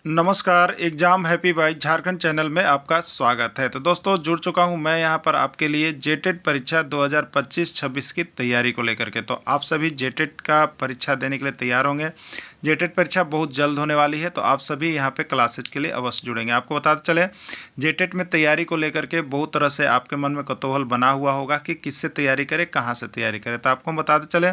नमस्कार, exam happy by Jharkhand channel में आपका स्वागत है। तो दोस्तों जुड़ चुका हूं मैं यहां पर आपके लिए जेटेट परीक्षा 2025-26 की तैयारी को लेकर के। तो आप सभी जेटेट का परीक्षा देने के लिए तैयार होंगे। जेटेट परीक्षा बहुत जल्द होने वाली है, तो आप सभी यहां पे क्लासेज के लिए अवश्य जुड़ेंगे। आपको बताते चले, जेटेट में तैयारी को लेकर के बहुत तरह से आपके मन में कौतूहल बना हुआ होगा कि किससे तैयारी करें, कहाँ से तैयारी करें। तो आपको बताते चले,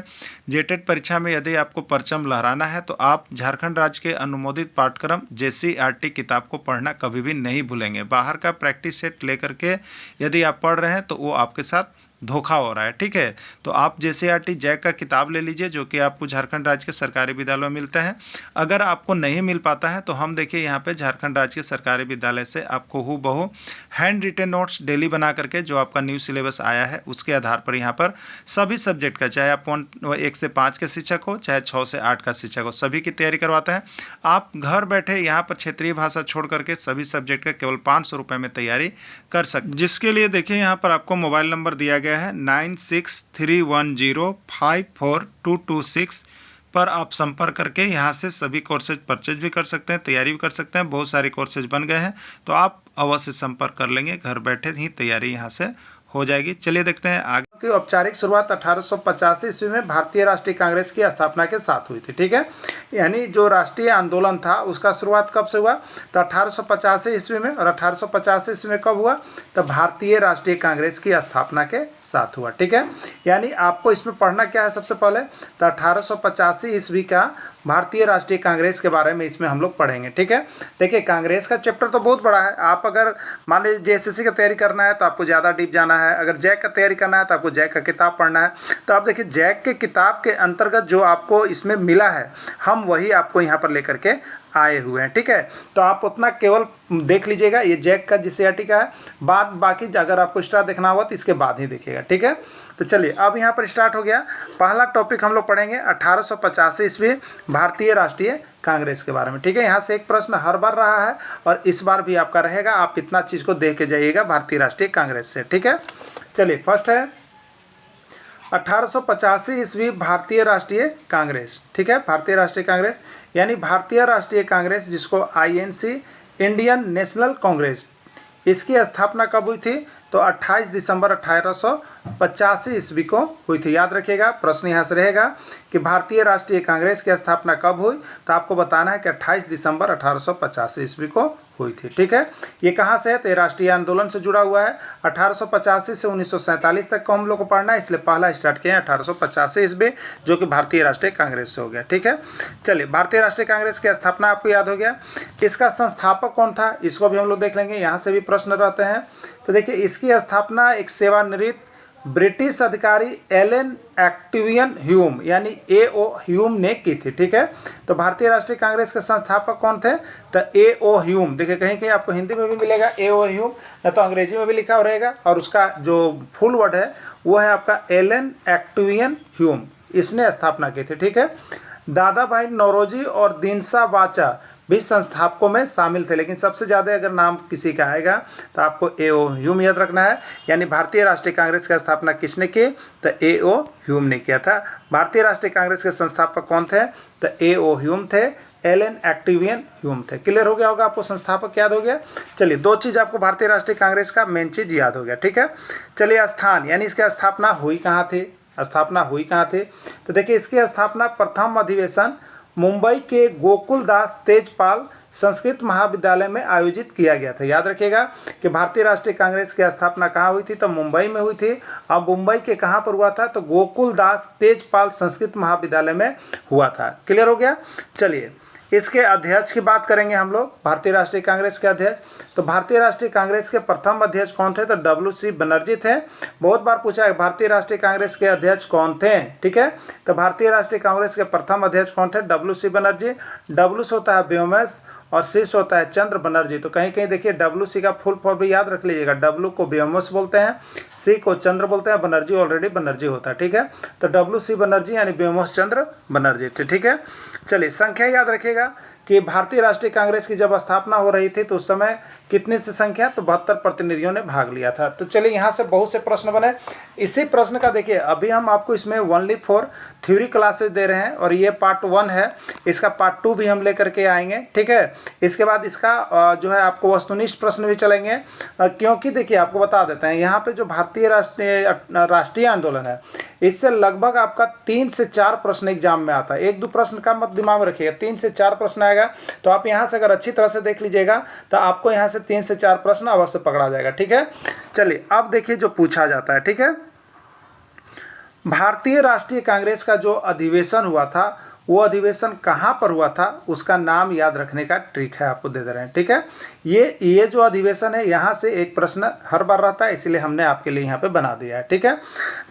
जेटेट परीक्षा में यदि आपको परचम लहराना है तो आप झारखंड राज्य के अनुमोदित पाठ्यक्रम JCERT किताब को पढ़ना कभी भी नहीं भूलेंगे। बाहर का प्रैक्टिस सेट लेकर के यदि आप पढ़ रहे हैं तो वो आपके साथ धोखा हो रहा है, ठीक है। तो आप JCERT जैक का किताब ले लीजिए, जो कि आपको झारखंड राज्य के सरकारी विद्यालयों में मिलते हैं। अगर आपको नहीं मिल पाता है तो हम देखिए यहाँ पे झारखंड राज्य के सरकारी विद्यालय से आपको हूबहू हैंड रिटेन नोट्स डेली बना करके जो आपका न्यू सिलेबस आया है उसके आधार पर यहाँ पर सभी सब्जेक्ट का, चाहे आप 1 से 5 के शिक्षक हो, चाहे 6 से 8 का शिक्षक हो, सभी की तैयारी करवाते हैं। आप घर बैठे यहाँ पर क्षेत्रीय भाषा छोड़ करके सभी सब्जेक्ट का केवल 500 रुपये में तैयारी कर सकते, जिसके लिए देखिए यहाँ पर आपको मोबाइल नंबर दिया गया है 9631054226 पर आप संपर्क करके यहाँ से सभी कोर्सेज परचेज भी कर सकते हैं, तैयारी भी कर सकते हैं। बहुत सारे कोर्सेज बन गए हैं, तो आप अवश्य संपर्क कर लेंगे, घर बैठे ही तैयारी यहाँ से हो जाएगी। चलिए देखते हैं आगे की औपचारिक शुरुआत 1885 ईस्वी में भारतीय राष्ट्रीय कांग्रेस की स्थापना के साथ हुई थी, ठीक है। यानी जो राष्ट्रीय आंदोलन था उसका शुरुआत कब से हुआ, तो 1885 ईस्वी में। और 1885 ईस्वी में कब हुआ, तो भारतीय राष्ट्रीय कांग्रेस की स्थापना के साथ हुआ, ठीक है। यानी आपको इसमें पढ़ना क्या है, सबसे पहले तो 1885 ईस्वी का भारतीय राष्ट्रीय कांग्रेस के बारे में इसमें हम लोग पढ़ेंगे, ठीक है। देखिए, कांग्रेस का चैप्टर तो बहुत बड़ा है। आप अगर मान लीजिए JSSC का तैयारी करना है तो आपको ज़्यादा डीप जाना है, अगर जैक का तैयारी करना है तो आपको जैक का किताब पढ़ना है। तो आप देखिए, जैक के किताब के अंतर्गत जो आपको इसमें मिला है हम वही आपको यहाँ पर लेकर के आए हुए हैं, ठीक है। तो आप उतना केवल देख लीजिएगा, ये जैक का JCERT का है। बाकी अगर आपको स्टार्ट देखना होगा तो इसके बाद ही देखिएगा, ठीक है। तो चलिए अब यहाँ पर स्टार्ट हो गया। पहला टॉपिक हम लोग पढ़ेंगे 1885 ईस्वी भारतीय राष्ट्रीय कांग्रेस के बारे में, ठीक है। यहाँ से एक प्रश्न हर बार रहा है और इस बार भी आपका रहेगा। आप इतना चीज़ को देख के जाइएगा भारतीय राष्ट्रीय कांग्रेस से, ठीक है। चलिए फर्स्ट है 1885 ईस्वी भारतीय राष्ट्रीय कांग्रेस, ठीक है। भारतीय राष्ट्रीय कांग्रेस यानी भारतीय राष्ट्रीय कांग्रेस, जिसको INC इंडियन नेशनल कांग्रेस, इसकी स्थापना कब हुई थी, तो 28 दिसंबर 1885 ईस्वी को हुई थी। याद रखिएगा, प्रश्न यहाँ से रहेगा कि भारतीय राष्ट्रीय कांग्रेस की स्थापना कब हुई, तो आपको बताना है कि 28 दिसंबर 1885 ईस्वी को हुई थी, ठीक है। ये कहाँ से है, तो ये राष्ट्रीय आंदोलन से जुड़ा हुआ है। 1885 से 1947 तक को हम लोग को पढ़ना है, इसलिए पहला स्टार्ट किया है 1885 ईस्वी, जो कि भारतीय राष्ट्रीय कांग्रेस से हो गया, ठीक है। चलिए, भारतीय राष्ट्रीय कांग्रेस की स्थापना आपको याद हो गया। इसका संस्थापक कौन था, इसको भी हम लोग देख लेंगे, यहाँ से भी प्रश्न रहते हैं। तो देखिए, इसकी स्थापना एक सेवानिवृत्त ब्रिटिश अधिकारी एलन एक्टिवियन ह्यूम यानी AO ह्यूम ने की थी, ठीक है। तो भारतीय राष्ट्रीय कांग्रेस के संस्थापक कौन थे, तो AO ह्यूम। देखिए, कहीं कहीं आपको हिंदी में भी मिलेगा AO ह्यूम, या तो अंग्रेजी में भी लिखा रहेगा, और उसका जो फुल वर्ड है वो है आपका एलन एक्टिवियन ह्यूम। इसने स्थापना की थी, ठीक है। दादा भाई नौरोजी और दीनसा वाचा भी संस्थापकों में शामिल थे, लेकिन सबसे ज़्यादा अगर नाम किसी का आएगा तो आपको AO ह्यूम याद रखना है। यानी भारतीय राष्ट्रीय कांग्रेस की स्थापना किसने की, तो AO ह्यूम ने किया था। भारतीय राष्ट्रीय कांग्रेस के संस्थापक कौन थे, तो AO ह्यूम थे, एलन एक्टिवियन ह्यूम थे। क्लियर हो गया होगा, आपको संस्थापक याद हो गया। चलिए, दो चीज़ आपको भारतीय राष्ट्रीय कांग्रेस का मेन चीज़ याद हो गया, ठीक है। चलिए, स्थान यानी इसकी स्थापना हुई कहाँ थी, स्थापना हुई कहाँ थी, तो देखिए, इसकी स्थापना प्रथम अधिवेशन मुंबई के गोकुलदास तेजपाल संस्कृत महाविद्यालय में आयोजित किया गया था। याद रखिएगा कि भारतीय राष्ट्रीय कांग्रेस की स्थापना कहाँ हुई थी, तो मुंबई में हुई थी। अब मुंबई के कहाँ पर हुआ था, तो गोकुलदास तेजपाल संस्कृत महाविद्यालय में हुआ था। क्लियर हो गया। चलिए, इसके अध्यक्ष की बात करेंगे हम लोग, भारतीय राष्ट्रीय कांग्रेस के अध्यक्ष। तो भारतीय राष्ट्रीय कांग्रेस के प्रथम अध्यक्ष कौन थे, तो WC बनर्जी थे। बहुत बार पूछा है भारतीय राष्ट्रीय कांग्रेस के अध्यक्ष कौन थे, ठीक है। तो भारतीय राष्ट्रीय कांग्रेस के प्रथम अध्यक्ष कौन थे, WC बनर्जी। W से होता है व्योमेश और C से होता है चंद्र बनर्जी। तो कहीं कहीं देखिए WC का फुल फॉर्म भी याद रख लीजिएगा। W को व्योमेश बोलते हैं, C को चंद्र बोलते हैं, बनर्जी ऑलरेडी बनर्जी होता है, ठीक है। तो WC बनर्जी यानी व्योमेश चंद्र बनर्जी, ठीक है। चलिए, संख्या याद रखिएगा कि भारतीय राष्ट्रीय कांग्रेस की जब स्थापना हो रही थी तो उस समय कितनी सी संख्या, तो 72 प्रतिनिधियों ने भाग लिया था। तो चलिए यहाँ से बहुत से प्रश्न बने। इसी प्रश्न का देखिए, अभी हम आपको इसमें ओनली फॉर थ्योरी क्लासेस दे रहे हैं और ये पार्ट 1 है, इसका पार्ट 2 भी हम लेकर के आएंगे, ठीक है। इसके बाद इसका जो है आपको वस्तुनिष्ठ प्रश्न भी चलेंगे, क्योंकि देखिए आपको बता देते हैं यहाँ पे जो भारतीय राष्ट्रीय आंदोलन है इससे लगभग आपका 3 से 4 प्रश्न एग्जाम में आता है। 1-2 प्रश्न का मत दिमाग में रखिएगा, 3 से 4 प्रश्न आएगा। तो आप यहाँ से अगर अच्छी तरह से देख लीजिएगा तो आपको यहाँ से 3 से 4 प्रश्न अवश्य पकड़ा जाएगा, ठीक है। चलिए अब देखिए जो पूछा जाता है, ठीक है। भारतीय राष्ट्रीय कांग्रेस का जो अधिवेशन हुआ था वो अधिवेशन कहाँ पर हुआ था, उसका नाम याद रखने का ट्रिक है, आपको दे रहे हैं, ठीक है। ये जो अधिवेशन है यहाँ से एक प्रश्न हर बार रहता है, इसलिए हमने आपके लिए यहाँ पे बना दिया है, ठीक है।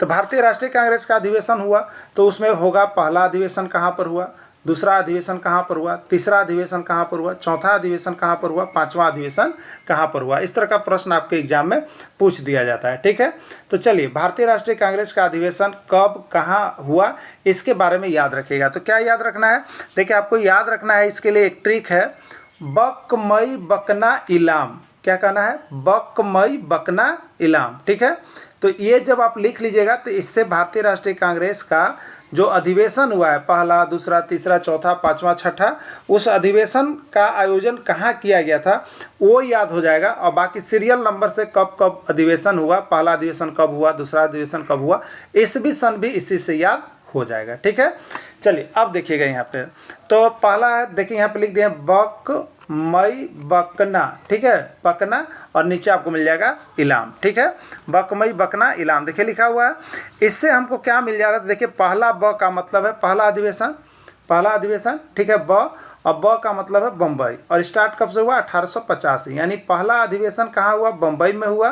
तो भारतीय राष्ट्रीय कांग्रेस का अधिवेशन हुआ तो उसमें होगा पहला अधिवेशन कहाँ पर हुआ, दूसरा अधिवेशन कहाँ पर हुआ, तीसरा अधिवेशन कहाँ पर हुआ, चौथा अधिवेशन कहाँ पर हुआ, पांचवा अधिवेशन कहाँ पर हुआ। इस तरह का प्रश्न आपके एग्जाम में पूछ दिया जाता है, ठीक है। तो चलिए भारतीय राष्ट्रीय कांग्रेस का अधिवेशन कब कहाँ हुआ इसके बारे में याद रखिएगा। तो क्या याद रखना है, देखिए आपको याद रखना है, इसके लिए एक ट्रिक है, बकमई बकना इलाम। क्या कहना है, बकमई बकना इलाम, ठीक है। तो ये जब आप लिख लीजिएगा तो इससे भारतीय राष्ट्रीय कांग्रेस का जो अधिवेशन हुआ है, पहला, दूसरा, तीसरा, चौथा, पांचवा, छठा, उस अधिवेशन का आयोजन कहाँ किया गया था वो याद हो जाएगा। और बाकी सीरियल नंबर से कब कब अधिवेशन हुआ, पहला अधिवेशन कब हुआ, दूसरा अधिवेशन कब हुआ, इस भी सन भी इसी से याद हो जाएगा, ठीक है। चलिए अब देखिएगा यहाँ पे, तो पहला है, देखिए यहाँ पे लिख दिए बक मई बकना, ठीक है, बकना, और नीचे आपको मिल जाएगा इलाम, ठीक है। बकमई बकना इलाम देखिए लिखा हुआ है। इससे हमको क्या मिल जा रहा है, देखिए पहला ब का मतलब है पहला अधिवेशन, ठीक है, ब, और ब का मतलब है बम्बई, और स्टार्ट कब से हुआ, 1885, यानी पहला अधिवेशन कहाँ हुआ, बम्बई में हुआ,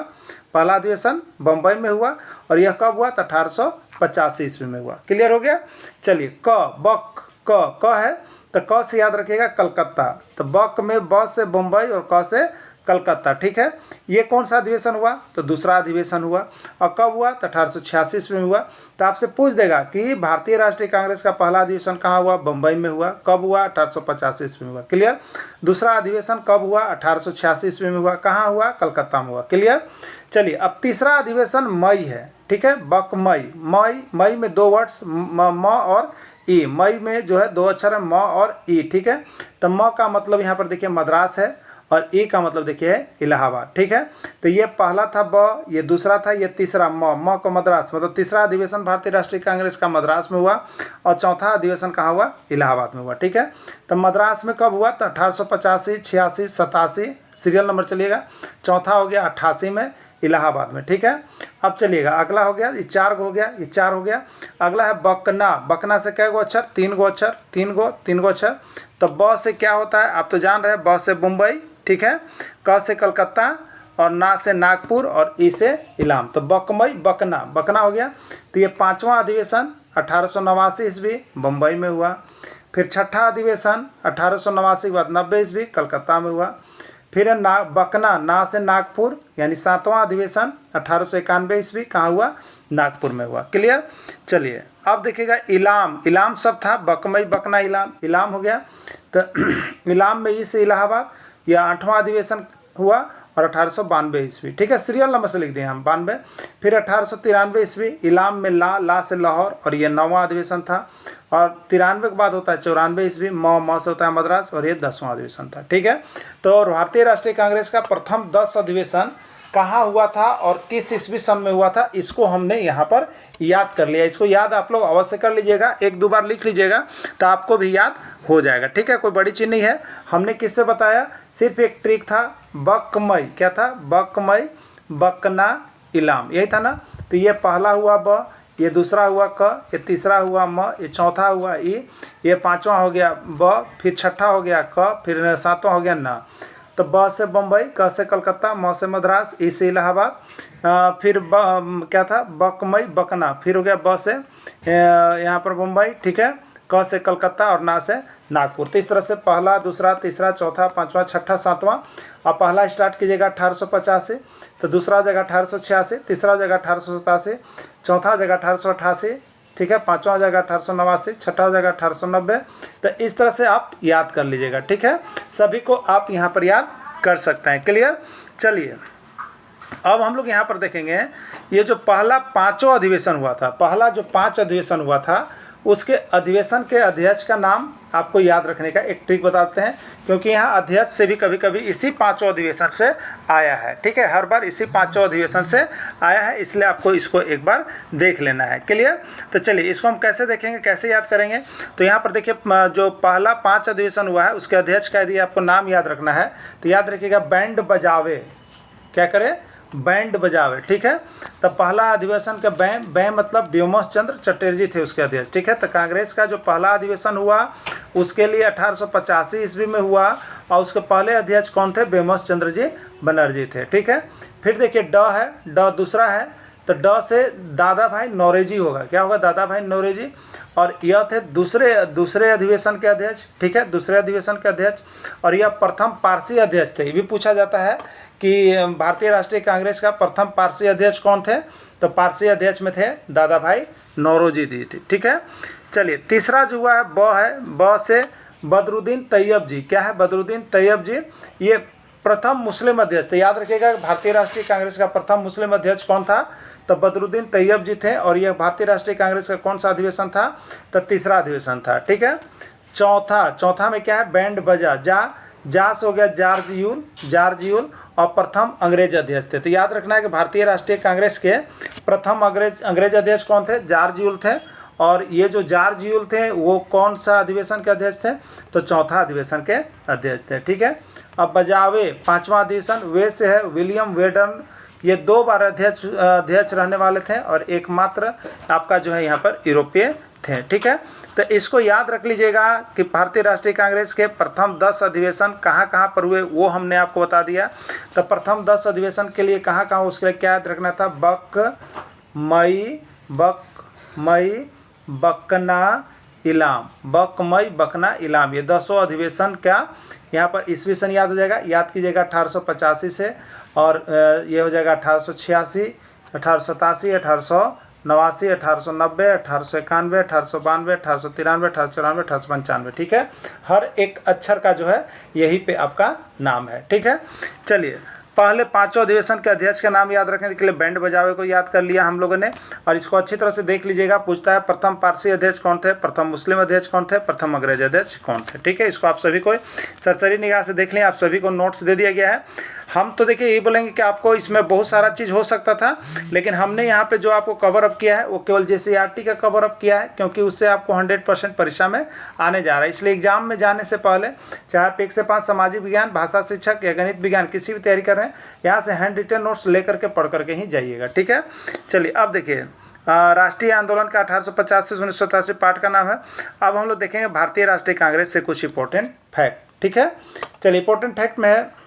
पहला अधिवेशन बम्बई में हुआ, और यह कब हुआ, तो 1885 ईस्वी में हुआ। क्लियर हो गया। चलिए क है तो क से याद रखिएगा कलकत्ता, तो बक में ब से बम्बई और क से कलकत्ता, ठीक है। ये कौन सा अधिवेशन हुआ, तो दूसरा अधिवेशन हुआ, और कब हुआ, तो 1886 में हुआ। तो आपसे पूछ देगा कि भारतीय राष्ट्रीय कांग्रेस का पहला अधिवेशन कहाँ हुआ, बम्बई में हुआ, कब हुआ, 1885 में हुआ। क्लियर। दूसरा अधिवेशन कब हुआ, 1886 में हुआ, कहाँ हुआ, कलकत्ता में हुआ। क्लियर। चलिए अब तीसरा अधिवेशन मई है, ठीक है, बकमई, मई में 2 वर्ड्स म और ई, मई में जो है 2 अक्षर है म और ई, ठीक है। तो म का मतलब यहाँ पर देखिए मद्रास है, और ई का मतलब देखिए है इलाहाबाद, ठीक है। तो ये पहला था ब, ये दूसरा था, ये तीसरा म को मद्रास, मतलब तीसरा अधिवेशन भारतीय राष्ट्रीय कांग्रेस का मद्रास में हुआ, और चौथा अधिवेशन कहाँ हुआ, इलाहाबाद में हुआ, ठीक है। तो मद्रास में कब हुआ, तो 1885, 86, 87, सीरियल नंबर चलिएगा। चौथा हो गया 88 में, इलाहाबाद में, ठीक है। अब चलिएगा अगला हो गया, ये 4 हो गया, ये 4 हो गया। अगला है बकना से कै गो अक्षर, 3 गो अक्षर, 3 गो अक्षर। तो ब से क्या होता है, आप तो जान रहे हैं, ब से मुंबई, ठीक है, क से कलकत्ता, और ना से नागपुर, और ई से इलाम। तो बकमई बकना हो गया। तो ये 5वां अधिवेशन 1889 ईस्वी बम्बई में हुआ। फिर छठा अधिवेशन 1889 के बाद 90 ईस्वी कलकत्ता में हुआ। फिर बकना, ना से नागपुर, यानी 7वां अधिवेशन 1891 ईस्वी कहाँ हुआ, नागपुर में हुआ। क्लियर। चलिए अब देखिएगा इलाम सब था, बकमई बकना इलाम हो गया। तो इलाम में ई से इलाहाबाद, यह 8वां अधिवेशन हुआ, और 1892 ईस्वी, ठीक है। सीरियल नंबर से लिख दिए हम 92। फिर 1893 ईस्वी इलाम में ला से लाहौर, और ये 9वां अधिवेशन था। और 93 के बाद होता है 94 ईस्वी, म से होता है मद्रास, और ये 10वां अधिवेशन था, ठीक है। तो भारतीय राष्ट्रीय कांग्रेस का प्रथम 10 अधिवेशन कहाँ हुआ था और किस ईस्वी सन में हुआ था, इसको हमने यहाँ पर याद कर लिया। इसको याद आप लोग अवश्य कर लीजिएगा, 1-2 बार लिख लीजिएगा तो आपको भी याद हो जाएगा, ठीक है। कोई बड़ी चीज़ नहीं है। हमने किससे बताया, सिर्फ एक ट्रिक था, बकमई, क्या था, बकमई बकना इलाम, यही था ना। तो ये पहला हुआ ब, ये दूसरा हुआ क, ये तीसरा हुआ म, ये चौथा हुआ ई, ये 5वां हो गया ब, फिर छठा हो गया क, फिर 7वां हो गया न। तो ब से बम्बई, क से कलकत्ता, म से मद्रास, ई से इलाहाबाद। फिर क्या था, बकमई बकना, फिर हो गया ब से यहाँ पर मुंबई, ठीक है, क से कलकत्ता, और ना से नागपुर। तो इस तरह से पहला, दूसरा, तीसरा, चौथा, 5वां, छठा, 7वां। अब पहला स्टार्ट कीजिएगा 1885, तो दूसरा जगह 1886, तीसरा जगह 1887, चौथा जगह 1888, ठीक है। पाँचवा हो जाएगा 1889, छठा हो जाएगा 1890। तो इस तरह से आप याद कर लीजिएगा, ठीक है। सभी को आप यहाँ पर याद कर सकते हैं। क्लियर। चलिए अब हम लोग यहाँ पर देखेंगे ये जो पहला पाँचों अधिवेशन हुआ था, पहला जो 5 अधिवेशन हुआ था उसके अधिवेशन के अध्यक्ष का नाम आपको याद रखने का एक ट्रिक बताते हैं, क्योंकि यहाँ अध्यक्ष से भी कभी कभी इसी 5 अधिवेशन से आया है, ठीक है। हर बार इसी 5 अधिवेशन से आया है, इसलिए आपको इसको एक बार देख लेना है। क्लियर। तो चलिए इसको हम कैसे देखेंगे, कैसे याद करेंगे। तो यहाँ पर देखिए जो पहला 5 अधिवेशन हुआ है उसके अध्यक्ष का यदि आपको नाम याद रखना है तो याद रखिएगा बैंड बजावे। क्या करें, बैंड बजावे, ठीक है। तो पहला अधिवेशन का बैं मतलब व्योमस चंद्र चटर्जी थे उसके अध्यक्ष, ठीक है। तो कांग्रेस का जो पहला अधिवेशन हुआ उसके लिए 1885 ईस्वी में हुआ और उसके पहले अध्यक्ष कौन थे, व्योमस चंद्र जी बनर्जी थे, ठीक है। फिर देखिए ड है, ड दूसरा है, तो ड से दादा भाई नौरोजी होगा। क्या होगा, दादा भाई नौरोजी। और यह थे दूसरे अधिवेशन के अध्यक्ष, ठीक है, दूसरे अधिवेशन के अध्यक्ष। और यह प्रथम पारसी अध्यक्ष थे। ये भी पूछा जाता है कि भारतीय राष्ट्रीय कांग्रेस का प्रथम पारसी अध्यक्ष कौन थे, तो पारसी अध्यक्ष में थे दादा भाई नौरोजी जी थे, ठीक है। चलिए तीसरा जो हुआ है ब से बदरुद्दीन तैयब जी। क्या है, बदरुद्दीन तैयब जी, ये प्रथम मुस्लिम अध्यक्ष थे। याद रखिएगा भारतीय राष्ट्रीय कांग्रेस का प्रथम मुस्लिम अध्यक्ष कौन था, तो बदरुद्दीन तैयब जी थे। और यह भारतीय राष्ट्रीय कांग्रेस का कौन सा अधिवेशन था, तो तीसरा अधिवेशन था, ठीक है। चौथा में क्या है, बैंड बजा, जास हो गया जार्जियुल और प्रथम अंग्रेज अध्यक्ष थे। तो याद रखना है कि भारतीय राष्ट्रीय कांग्रेस के प्रथम अंग्रेज अध्यक्ष कौन थे, जार्जियुल थे। और ये जो जार्जियुल थे वो कौन सा अधिवेशन के अध्यक्ष थे, तो चौथा अधिवेशन के अध्यक्ष थे, ठीक है। अब बजावे 5वां अधिवेशन, वे से है विलियम वेडन, ये 2 बार अध्यक्ष रहने वाले थे और एकमात्र आपका जो है यहाँ पर यूरोपीय थे, ठीक है। तो इसको याद रख लीजिएगा कि भारतीय राष्ट्रीय कांग्रेस के प्रथम 10 अधिवेशन कहाँ कहाँ पर हुए वो हमने आपको बता दिया। तो प्रथम 10 अधिवेशन के लिए कहाँ कहाँ, उसके लिए क्या याद रखना था, बक मई बकना इलाम, ये 10 अधिवेशन का यहाँ पर ईस्वी सन याद हो जाएगा, याद कीजिएगा 1885 से। और ये हो जाएगा 1886, 1887, 1889, 1890, 1891, 1892, 1893, 1894, 1895, ठीक है। हर एक अक्षर का जो है यहीं पे आपका नाम है, ठीक है। चलिए पहले 5 अधिवेशन के अध्यक्ष का नाम याद रखने के लिए बैंड बजावे को याद कर लिया हम लोगों ने, और इसको अच्छी तरह से देख लीजिएगा। पूछता है प्रथम पारसी अध्यक्ष कौन थे, प्रथम मुस्लिम अध्यक्ष कौन थे, प्रथम अंग्रेज अध्यक्ष कौन थे, ठीक है। इसको आप सभी को सरसरी निगाह से देख लें, आप सभी को नोट्स दे दिया गया है। हम तो देखिए यही बोलेंगे कि आपको इसमें बहुत सारा चीज़ हो सकता था, लेकिन हमने यहाँ पे जो आपको कवर अप किया है वो केवल JCERT का कवर अप किया है, क्योंकि उससे आपको 100% परीक्षा में आने जा रहा है। इसलिए एग्जाम में जाने से पहले चाहे आप 1 से 5 सामाजिक विज्ञान, भाषा शिक्षक या गणित विज्ञान किसी भी तैयारी कर रहे हैं, यहाँ से हैंड रिटन नोट्स लेकर के पढ़ करके ही जाइएगा, ठीक है। चलिए अब देखिए राष्ट्रीय आंदोलन का 1850 से 1987 पार्ट का नाम है। अब हम लोग देखेंगे भारतीय राष्ट्रीय कांग्रेस से कुछ इंपॉर्टेंट फैक्ट, ठीक है। चलिए इंपॉर्टेंट फैक्ट में है,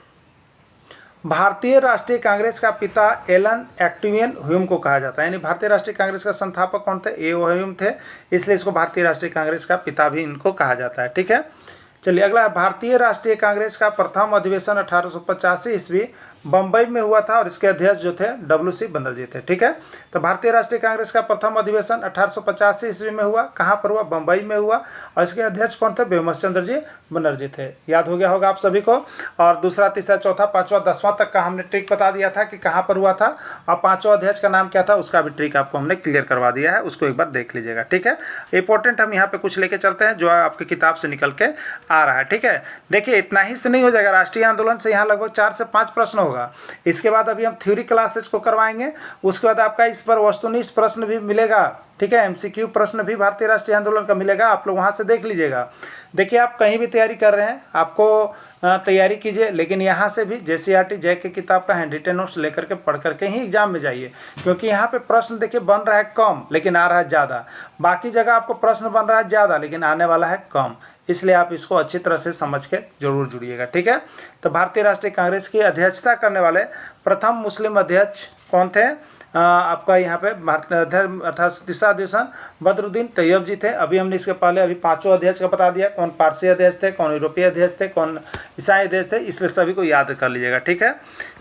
भारतीय राष्ट्रीय कांग्रेस का पिता एलन एक्टिवियन ह्यूम को कहा जाता है, यानी भारतीय राष्ट्रीय कांग्रेस का संस्थापक कौन थे, ए ह्यूम थे, इसलिए इसको भारतीय राष्ट्रीय कांग्रेस का पिता भी इनको कहा जाता है, ठीक है। चलिए अगला है, भारतीय राष्ट्रीय कांग्रेस का प्रथम अधिवेशन 1885 ईस्वी बम्बई में हुआ था और इसके अध्यक्ष जो थे WC बनर्जी थे, ठीक है। तो भारतीय राष्ट्रीय कांग्रेस का प्रथम अधिवेशन 1885 ईस्वी में हुआ, कहाँ पर हुआ, बम्बई में हुआ, और इसके अध्यक्ष कौन थे, व्योमस चंद्र जी बनर्जी थे। याद हो गया होगा आप सभी को। और दूसरा, तीसरा, चौथा, 5वां, 10वां तक का हमने ट्रिक बता दिया था कि कहाँ पर हुआ था, और 5वां अध्यक्ष का नाम क्या था उसका भी ट्रिक आपको हमने क्लियर करवा दिया है, उसको एक बार देख लीजिएगा, ठीक है। इंपॉर्टेंट हम यहाँ पे कुछ लेके चलते हैं जो आपकी किताब से निकल के आ रहा है, ठीक है। देखिए इतना ही से नहीं हो जाएगा, राष्ट्रीय आंदोलन से यहाँ लगभग 4 से 5 प्रश्न होगा। इसके बाद अभी हम थ्योरी क्लासेज को करवाएंगे, उसके बाद आपका इस पर वस्तुनिष्ठ प्रश्न भी मिलेगा, ठीक है। MCQ प्रश्न भी भारतीय राष्ट्रीय आंदोलन का मिलेगा, आप लोग वहाँ से देख लीजिएगा। देखिए आप कहीं भी तैयारी कर रहे हैं, आपको तैयारी कीजिए, लेकिन यहाँ से भी JCERT जय की किताब का हैंड रिटन नोट्स लेकर के पढ़ करके ही एग्जाम में जाइए, क्योंकि यहाँ पे प्रश्न देखिए बन रहा है कम लेकिन आ रहा है ज़्यादा। बाकी जगह आपको प्रश्न बन रहा है ज़्यादा लेकिन आने वाला है कम, इसलिए आप इसको अच्छी तरह से समझ के जरूर जुड़िएगा, ठीक है। तो भारतीय राष्ट्रीय कांग्रेस की अध्यक्षता करने वाले प्रथम मुस्लिम अध्यक्ष कौन थे, आपका यहाँ पे अर्थात तीसरा अधिवेशन बदरुद्दीन तैयब जी थे। अभी हमने इसके पहले अभी 5 अध्यक्ष का बता दिया, कौन पारसी अध्यक्ष थे, कौन यूरोपीय अध्यक्ष थे, कौन ईसाई अध्यक्ष थे, इसलिए सभी को याद कर लीजिएगा, ठीक है।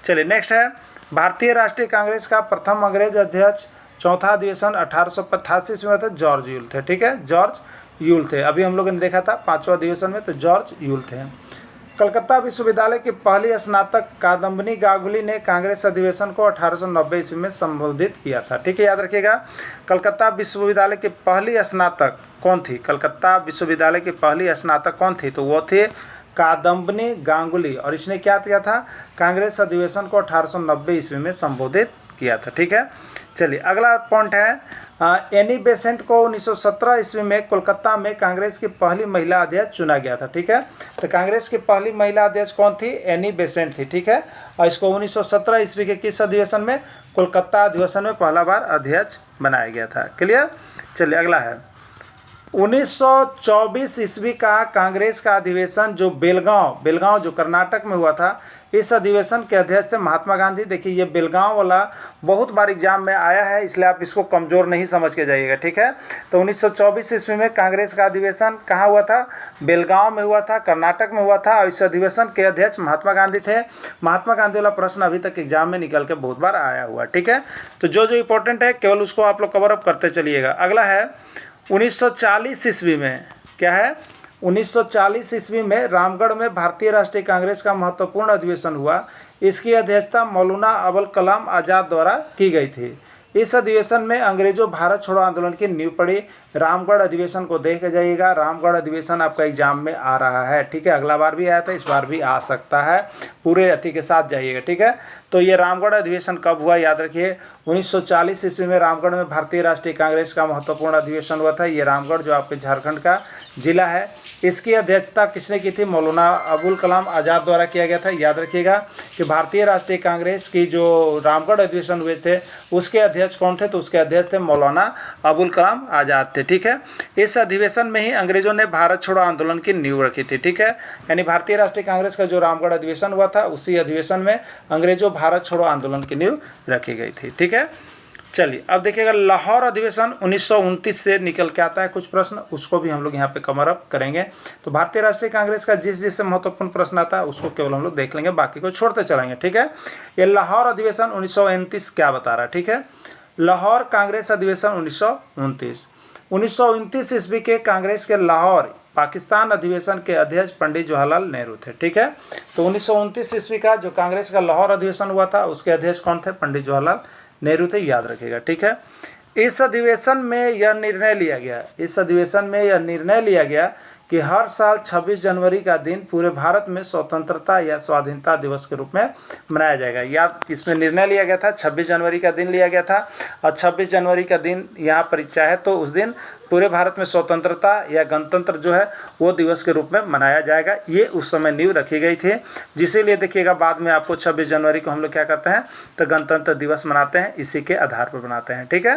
चलिए नेक्स्ट है, भारतीय राष्ट्रीय कांग्रेस का प्रथम अंग्रेज अध्यक्ष चौथा अधिवेशन 1885 ईस्वी में था, जॉर्ज यूल थे। ठीक है, जॉर्ज यूल थे। अभी हम लोगों ने देखा था 5वां अधिवेशन में, तो जॉर्ज यूल थे। कलकत्ता विश्वविद्यालय की पहली स्नातक कादम्बिनी गांगुली ने कांग्रेस अधिवेशन को 1890 ईस्वी में संबोधित किया था। ठीक है, याद रखिएगा। कलकत्ता विश्वविद्यालय की पहली स्नातक कौन थी? कलकत्ता विश्वविद्यालय की पहली स्नातक कौन थी? तो वो थे कादम्बिनी गांगुली, और इसने क्या किया था? कांग्रेस अधिवेशन को 1890 ईस्वी में संबोधित किया था। ठीक है, चलिए अगला पॉइंट है एनी बेसेंट को 1917 ईस्वी में कोलकाता में कांग्रेस की पहली महिला अध्यक्ष चुना गया था। ठीक है, तो कांग्रेस की पहली महिला अध्यक्ष कौन थी? एनी बेसेंट थी। ठीक है, और इसको 1917 ईस्वी के किस अधिवेशन में? कोलकाता अधिवेशन में पहला बार अध्यक्ष बनाया गया था। क्लियर। चलिए अगला है 1924 ईस्वी का कांग्रेस का अधिवेशन जो बेलगांव जो कर्नाटक में हुआ था, इस अधिवेशन के अध्यक्ष थे महात्मा गांधी। देखिए ये बेलगांव वाला बहुत बार एग्जाम में आया है, इसलिए आप इसको कमज़ोर नहीं समझ के जाइएगा। ठीक है, तो 1924 ईस्वी में कांग्रेस का अधिवेशन कहाँ हुआ था? बेलगांव में हुआ था, कर्नाटक में हुआ था, और इस अधिवेशन के अध्यक्ष महात्मा गांधी थे। महात्मा गांधी वाला प्रश्न अभी तक एग्जाम में निकल के बहुत बार आया हुआ। ठीक है, तो जो जो इंपॉर्टेंट है केवल उसको आप लोग कवर अप करते चलिएगा। अगला है 1940 ईस्वी में, क्या है? 1940 ईस्वी में रामगढ़ में भारतीय राष्ट्रीय कांग्रेस का महत्वपूर्ण अधिवेशन हुआ। इसकी अध्यक्षता मौलाना अबुल कलाम आज़ाद द्वारा की गई थी। इस अधिवेशन में अंग्रेजों भारत छोड़ो आंदोलन की नींव पड़ी। रामगढ़ अधिवेशन को देख के जाइएगा, रामगढ़ अधिवेशन आपका एग्जाम में आ रहा है। ठीक है, अगला बार भी आया था, इस बार भी आ सकता है, पूरे अति के साथ जाइएगा। ठीक है, तो ये रामगढ़ अधिवेशन कब हुआ? याद रखिए 1940 ईस्वी में रामगढ़ में भारतीय राष्ट्रीय कांग्रेस का महत्वपूर्ण अधिवेशन हुआ था। ये रामगढ़ जो आपके झारखंड का जिला है, इसकी अध्यक्षता किसने की थी? मौलाना अबुल कलाम आज़ाद द्वारा किया गया था। याद रखिएगा कि भारतीय राष्ट्रीय कांग्रेस की जो रामगढ़ अधिवेशन हुए थे उसके अध्यक्ष कौन थे? तो उसके अध्यक्ष थे मौलाना अबुल कलाम आज़ाद थे। ठीक है, इस अधिवेशन में ही अंग्रेजों ने भारत छोड़ो आंदोलन की नींव रखी थी। ठीक है, यानी भारतीय राष्ट्रीय कांग्रेस का जो रामगढ़ अधिवेशन हुआ था उसी अधिवेशन में अंग्रेजों भारत छोड़ो आंदोलन की नींव रखी गई थी। ठीक है, चलिए अब देखिएगा लाहौर अधिवेशन 1929 से निकल के आता है कुछ प्रश्न, उसको भी हम लोग यहाँ पे कवर अप करेंगे। तो भारतीय राष्ट्रीय कांग्रेस का जिससे महत्वपूर्ण प्रश्न आता है उसको केवल हम लोग देख लेंगे, बाकी को छोड़ते चलेंगे। ठीक है, ये लाहौर अधिवेशन 1929 क्या बता रहा है? ठीक है, लाहौर कांग्रेस अधिवेशन 1929 ईस्वी के कांग्रेस के लाहौर पाकिस्तान अधिवेशन के अध्यक्ष पंडित जवाहरलाल नेहरू थे। ठीक है, तो 1929 ईस्वी का जो कांग्रेस का लाहौर अधिवेशन हुआ था उसके अध्यक्ष कौन थे? पंडित जवाहरलाल नेहरू थे, याद रखिएगा। ठीक है, इस अधिवेशन में यह निर्णय लिया गया कि हर साल 26 जनवरी का दिन पूरे भारत में स्वतंत्रता या स्वाधीनता दिवस के रूप में मनाया जाएगा। याद इसमें निर्णय लिया गया था, 26 जनवरी का दिन लिया गया था, और 26 जनवरी का दिन यहाँ पर चाहे तो उस दिन पूरे भारत में स्वतंत्रता या गणतंत्र जो है वो दिवस के रूप में मनाया जाएगा। ये उस समय नींव रखी गई थी, जिसलिए देखिएगा बाद में आपको 26 जनवरी को हम लोग क्या करते हैं? तो गणतंत्र दिवस मनाते हैं, इसी के आधार पर बनाते हैं। ठीक है,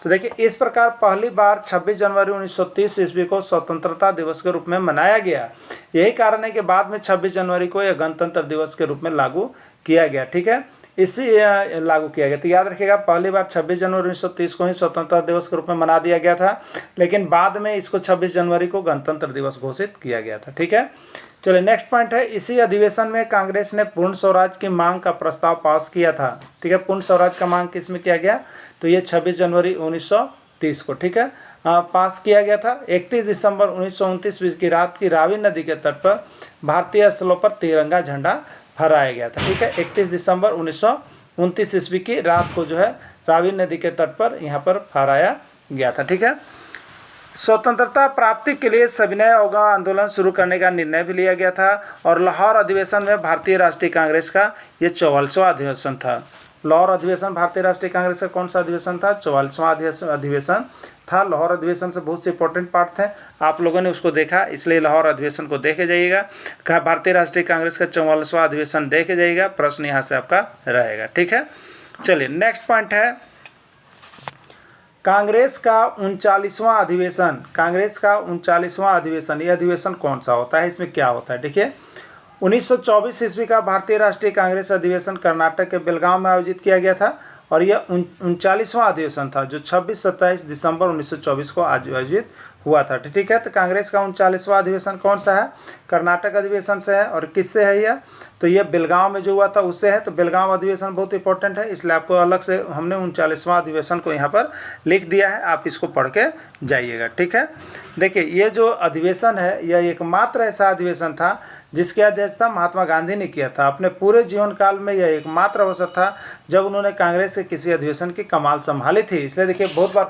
तो देखिए इस प्रकार पहली बार 26 जनवरी 1930 ईस्वी को स्वतंत्रता दिवस के रूप में मनाया गया। यही कारण है कि बाद में 26 जनवरी को यह गणतंत्र दिवस के रूप में लागू किया गया। ठीक है, इसी लागू किया गया। तो याद रखिएगा पहली बार 26 जनवरी 1930 को ही स्वतंत्रता दिवस के रूप में मना दिया गया था, लेकिन बाद में इसको 26 जनवरी को गणतंत्र दिवस घोषित किया गया था। ठीक है, चलिए नेक्स्ट पॉइंट है, इसी अधिवेशन में कांग्रेस ने पूर्ण स्वराज की मांग का प्रस्ताव पास किया था। ठीक है, पूर्ण स्वराज का मांग किस में किया गया? तो ये 26 जनवरी 1930 को, ठीक है, पास किया गया था। 31 दिसंबर 1929 की रात की रावी नदी के तट पर भारतीय स्थलों पर तिरंगा झंडा फहराया गया था। ठीक है, 31 दिसंबर 1929 ईस्वी की रात को जो है रावी नदी के तट पर यहाँ पर फहराया गया था। ठीक है, स्वतंत्रता प्राप्ति के लिए सविनय अवज्ञा आंदोलन शुरू करने का निर्णय भी लिया गया था, और लाहौर अधिवेशन में भारतीय राष्ट्रीय कांग्रेस का ये 44वां अधिवेशन था। लाहौर अधिवेशन भारतीय राष्ट्रीय कांग्रेस का कौन सा अधिवेशन था? 44वां अधिवेशन था। लाहौर अधिवेशन से बहुत से इंपॉर्टेंट पार्ट थे, आप लोगों ने उसको देखा, इसलिए लाहौर अधिवेशन को देखे जाइएगा। कहा भारतीय राष्ट्रीय कांग्रेस का 44वां अधिवेशन देखे जाइएगा, प्रश्न यहाँ से आपका रहेगा। ठीक है, चलिए नेक्स्ट पॉइंट है कांग्रेस का 39वां अधिवेशन। कांग्रेस का 39वां अधिवेशन, ये अधिवेशन कौन सा होता है? इसमें क्या होता है? देखिए 1924 ईस्वी का भारतीय राष्ट्रीय कांग्रेस अधिवेशन कर्नाटक के बेलगांव में आयोजित किया गया था, और यह 39वां अधिवेशन था जो 26-27 दिसंबर 1924 को आयोजित हुआ था, ठीक है। तो कांग्रेस का 39वां अधिवेशन कौन सा है? कर्नाटक अधिवेशन से है। और किससे है यह? तो ये बेलगांव में जो हुआ था उससे है। तो बेलगांव अधिवेशन बहुत इंपॉर्टेंट है, इसलिए आपको अलग से हमने 39वां अधिवेशन को यहाँ पर लिख दिया है, आप इसको पढ़ के जाइएगा, ठीक है। देखिए, ये जो अधिवेशन है यह एकमात्र ऐसा अधिवेशन था जिसकी अध्यक्षता महात्मा गांधी ने किया था। अपने पूरे जीवन काल में यह एकमात्र अवसर था जब उन्होंने कांग्रेस के किसी अधिवेशन की कमान संभाली थी। इसलिए देखिए, बहुत बार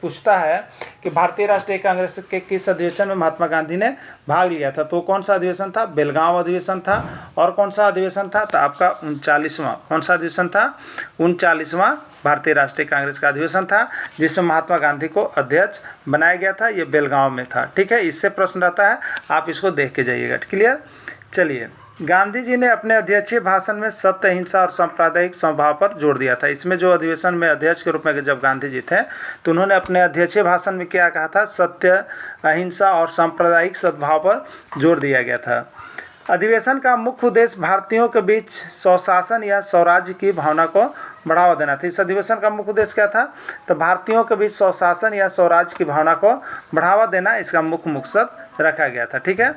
पूछता है कि भारतीय राष्ट्रीय कांग्रेस के किस अधिवेशन में महात्मा गांधी ने भाग लिया था। तो कौन सा अधिवेशन था? बेलगांव अधिवेशन था। और कौन सा अधिवेशन था? तो आपका 39वां। कौन सा अधिवेशन था? 39वां भारतीय राष्ट्रीय कांग्रेस का अधिवेशन था, जिसमें महात्मा गांधी को अध्यक्ष बनाया गया था। ये बेलगांव में था, ठीक है। इससे प्रश्न रहता है, आप इसको देख के जाइएगा, क्लियर। चलिए, गांधी जी ने अपने अध्यक्षीय भाषण में सत्य, अहिंसा और सांप्रदायिक समभाव पर जोर दिया था। इसमें जो अधिवेशन में अध्यक्ष के रूप में जब गांधी जी थे तो उन्होंने अपने अध्यक्षीय भाषण में क्या कहा था? सत्य, अहिंसा और सांप्रदायिक सद्भाव पर जोर दिया गया था। अधिवेशन का मुख्य उद्देश्य भारतीयों के बीच स्वशासन या स्वराज्य की भावना को बढ़ावा देना था। इस अधिवेशन का मुख्य उद्देश्य क्या था? तो भारतीयों के बीच स्वशासन या स्वराज्य की भावना को बढ़ावा देना इसका मुख्य मकसद रखा गया था, ठीक है।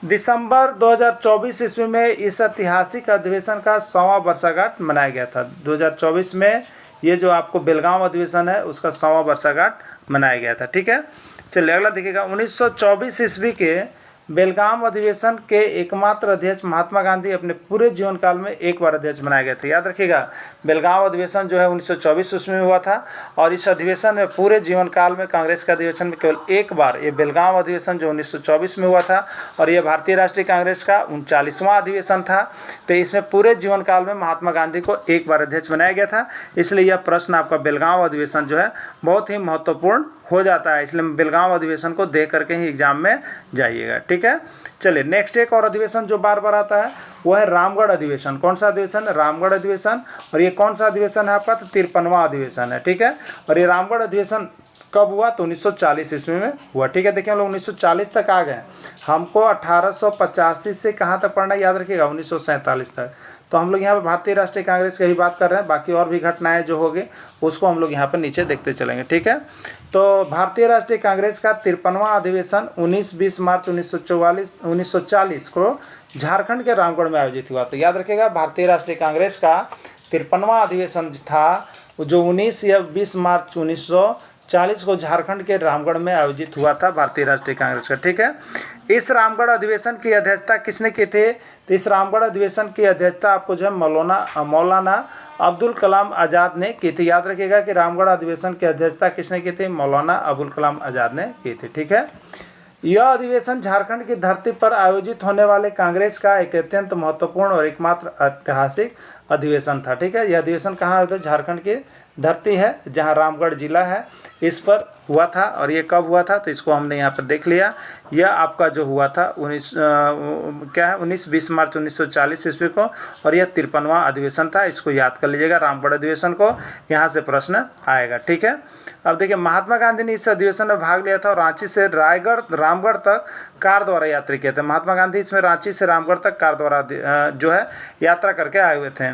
दिसंबर 2024 ईस्वी में इस ऐतिहासिक अधिवेशन का 100वां वर्षगांठ मनाया गया था। 2024 में ये जो आपको बेलगांव अधिवेशन है उसका 100वां वर्षगांठ मनाया गया था, ठीक है। चलिए, अगला देखिएगा। 1924 ईस्वी के बेलगाम अधिवेशन के एकमात्र अध्यक्ष महात्मा गांधी अपने पूरे जीवन काल में एक बार अध्यक्ष बनाए गए थे। याद रखिएगा, बेलगांव अधिवेशन जो है 1924 ईस्वी में हुआ था और इस अधिवेशन में पूरे जीवन काल में कांग्रेस के अधिवेशन में केवल एक बार ये बेलगांव अधिवेशन जो 1924 में हुआ था और ये भारतीय राष्ट्रीय कांग्रेस का 39वां अधिवेशन था। तो इसमें पूरे जीवन काल में महात्मा गांधी को एक बार अध्यक्ष बनाया गया था। इसलिए यह प्रश्न आपका बेलगांव अधिवेशन जो है बहुत ही महत्वपूर्ण हो जाता है। इसलिए बेलगांव अधिवेशन को देख करके ही एग्जाम में जाइएगा, ठीक है। चलिए, नेक्स्ट एक और अधिवेशन जो बार बार आता है वो है रामगढ़ अधिवेशन। कौन सा अधिवेशन? रामगढ़ अधिवेशन। और ये कौन सा अधिवेशन है आपका? तो 53वां अधिवेशन है, ठीक है। और ये रामगढ़ अधिवेशन कब हुआ? तो 1940 ईस्वी में हुआ, ठीक है। देखिए, हम लोग 1940 तक आ गए। हमको 1885 से कहाँ तक पढ़ना याद रखिएगा? 1947 तक। तो हम लोग यहाँ पर भारतीय राष्ट्रीय कांग्रेस की ही बात कर रहे हैं, बाकी और भी घटनाएं जो होगी उसको हम लोग यहाँ पर नीचे देखते चलेंगे, ठीक है। तो भारतीय राष्ट्रीय कांग्रेस का 53वां अधिवेशन 19-20 मार्च 1940 को झारखंड के रामगढ़ में आयोजित हुआ। तो याद रखिएगा, भारतीय राष्ट्रीय कांग्रेस का 53वां अधिवेशन था जो 19 या 20 मार्च 1940 को झारखंड के रामगढ़ में आयोजित हुआ था भारतीय राष्ट्रीय कांग्रेस का, ठीक है। इस रामगढ़ अधिवेशन की अध्यक्षता किसने की थी? तो इस रामगढ़ अधिवेशन की अध्यक्षता आपको जो है मौलाना अब्दुल कलाम आज़ाद ने की थी। याद रखिएगा कि रामगढ़ अधिवेशन की अध्यक्षता किसने की थी? मौलाना अबुल कलाम आज़ाद ने की थी, ठीक है। यह अधिवेशन झारखंड की धरती पर आयोजित होने वाले कांग्रेस का एक अत्यंत महत्वपूर्ण और एकमात्र ऐतिहासिक अधिवेशन था, ठीक है। यह अधिवेशन कहाँ हुआ था? झारखंड की धरती है जहाँ रामगढ़ जिला है, इस पर हुआ था। और ये कब हुआ था? तो इसको हमने यहाँ पर देख लिया। यह आपका जो हुआ था 19-20 मार्च 1940 ईस्वी को और यह 53वां अधिवेशन था। इसको याद कर लीजिएगा, रामगढ़ अधिवेशन को, यहाँ से प्रश्न आएगा, ठीक है। अब देखिए, महात्मा गांधी ने इस अधिवेशन में भाग लिया था और रांची से रामगढ़ तक कार द्वारा यात्रा किए थे। महात्मा गांधी इसमें रांची से रामगढ़ तक कार द्वारा जो है यात्रा करके आए हुए थे।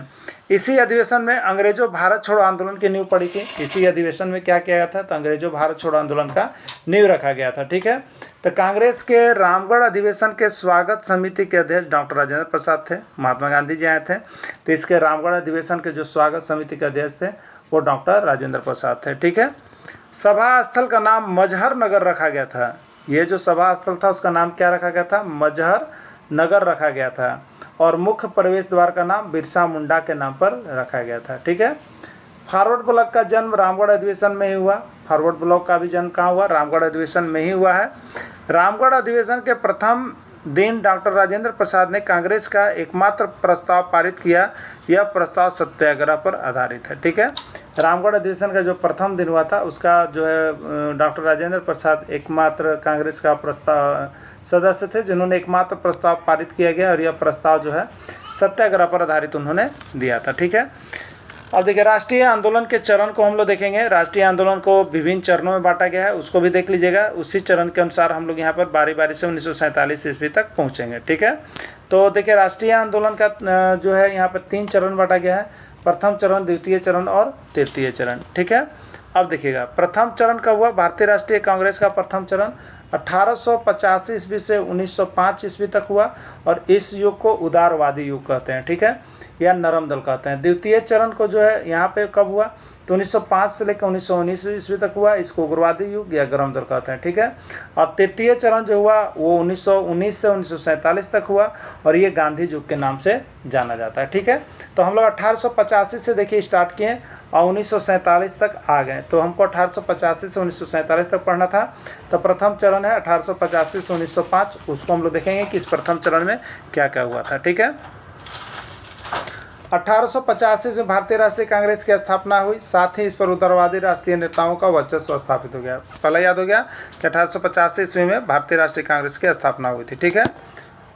इसी अधिवेशन में अंग्रेजों भारत छोड़ो आंदोलन की नींव पड़ी थी। इसी अधिवेशन में क्या किया गया था? तो अंग्रेजों भारत छोड़ो आंदोलन का नींव रखा गया था, ठीक है। तो कांग्रेस के रामगढ़ अधिवेशन के स्वागत समिति के अध्यक्ष डॉक्टर राजेंद्र प्रसाद थे। महात्मा गांधी जी आए थे तो इसके रामगढ़ अधिवेशन के जो स्वागत समिति के अध्यक्ष थे वो डॉक्टर राजेंद्र प्रसाद थे, ठीक है। सभा स्थल का नाम मजहर नगर रखा गया था। ये जो सभा स्थल था उसका नाम क्या रखा गया था? मजहर नगर रखा गया था। और मुख्य प्रवेश द्वार का नाम बिरसा मुंडा के नाम पर रखा गया था, ठीक है। फॉरवर्ड ब्लॉक का जन्म रामगढ़ अधिवेशन में ही हुआ। फॉरवर्ड ब्लॉक का भी जन्म कहाँ हुआ? रामगढ़ अधिवेशन में ही हुआ है। रामगढ़ अधिवेशन के प्रथम दिन डॉक्टर राजेंद्र प्रसाद ने कांग्रेस का एकमात्र प्रस्ताव पारित किया। यह प्रस्ताव सत्याग्रह पर आधारित है, ठीक है। रामगढ़ अधिवेशन का जो प्रथम दिन हुआ था उसका जो है डॉक्टर राजेंद्र प्रसाद एकमात्र कांग्रेस का प्रस्ताव सदस्य थे जिन्होंने एकमात्र प्रस्ताव पारित किया गया और यह प्रस्ताव जो है सत्याग्रह पर आधारित उन्होंने दिया था, ठीक है। अब देखिए, राष्ट्रीय आंदोलन के चरण को हम लोग देखेंगे। राष्ट्रीय आंदोलन को विभिन्न चरणों में बांटा गया है, उसको भी देख लीजिएगा। उसी चरण के अनुसार हम लोग यहाँ पर बारी बारी से 1947 ईस्वी तक पहुँचेंगे, ठीक है। तो देखिए, राष्ट्रीय आंदोलन का जो है यहाँ पर 3 चरण बांटा गया है। प्रथम चरण, द्वितीय चरण और तृतीय चरण, ठीक है। अब देखिएगा प्रथम चरण कब हुआ, भारतीय राष्ट्रीय कांग्रेस का प्रथम चरण 1885 ईस्वी से 1905 ईस्वी तक हुआ और इस युग को उदारवादी युग कहते हैं, ठीक है, या नरम दल कहते हैं। द्वितीय चरण को जो है यहाँ पे कब हुआ, तो 1905 से लेकर 1919 ईस्वी तक हुआ, इसको उग्रवादी युग या गरम दल कहते हैं, ठीक है। और तृतीय चरण जो हुआ वो 1919 से 1947 तक हुआ और ये गांधी युग के नाम से जाना जाता है, ठीक है। तो हम लोग 1885 से देखिए स्टार्ट किए और 1947 तक आ गए, तो हमको 1885 से 1947 तक पढ़ना था। तो प्रथम चरण है 1885 से 1905, उसको हम लोग देखेंगे कि इस प्रथम चरण में क्या क्या हुआ था, ठीक है। 1885 में भारतीय राष्ट्रीय कांग्रेस की स्थापना हुई, साथ ही इस पर उदारवादी राष्ट्रीय नेताओं का वर्चस्व स्थापित हो गया। पहला याद हो गया कि 1885 ईस्वी में भारतीय राष्ट्रीय कांग्रेस की स्थापना हुई थी, ठीक है।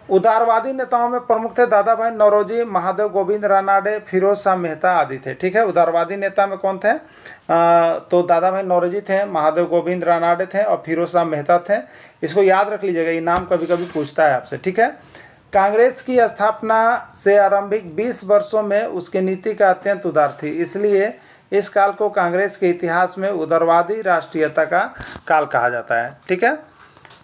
उदारवादी नेताओं में प्रमुख थे दादा भाई नौरोजी, महादेव गोविंद रानाडे, फिरोज शाह मेहता आदि थे, ठीक है। उदारवादी नेता में कौन थे, तो दादा भाई नौरोजी थे, महादेव गोविंद रानाडे थे और फिरोज शाह मेहता थे। इसको याद रख लीजिएगा, ये नाम कभी कभी पूछता है आपसे, ठीक है। कांग्रेस की स्थापना से आरंभिक 20 वर्षों में उसकी नीति का अत्यंत उदार थी, इसलिए इस काल को कांग्रेस के इतिहास में उदारवादी राष्ट्रीयता का काल कहा जाता है, ठीक है।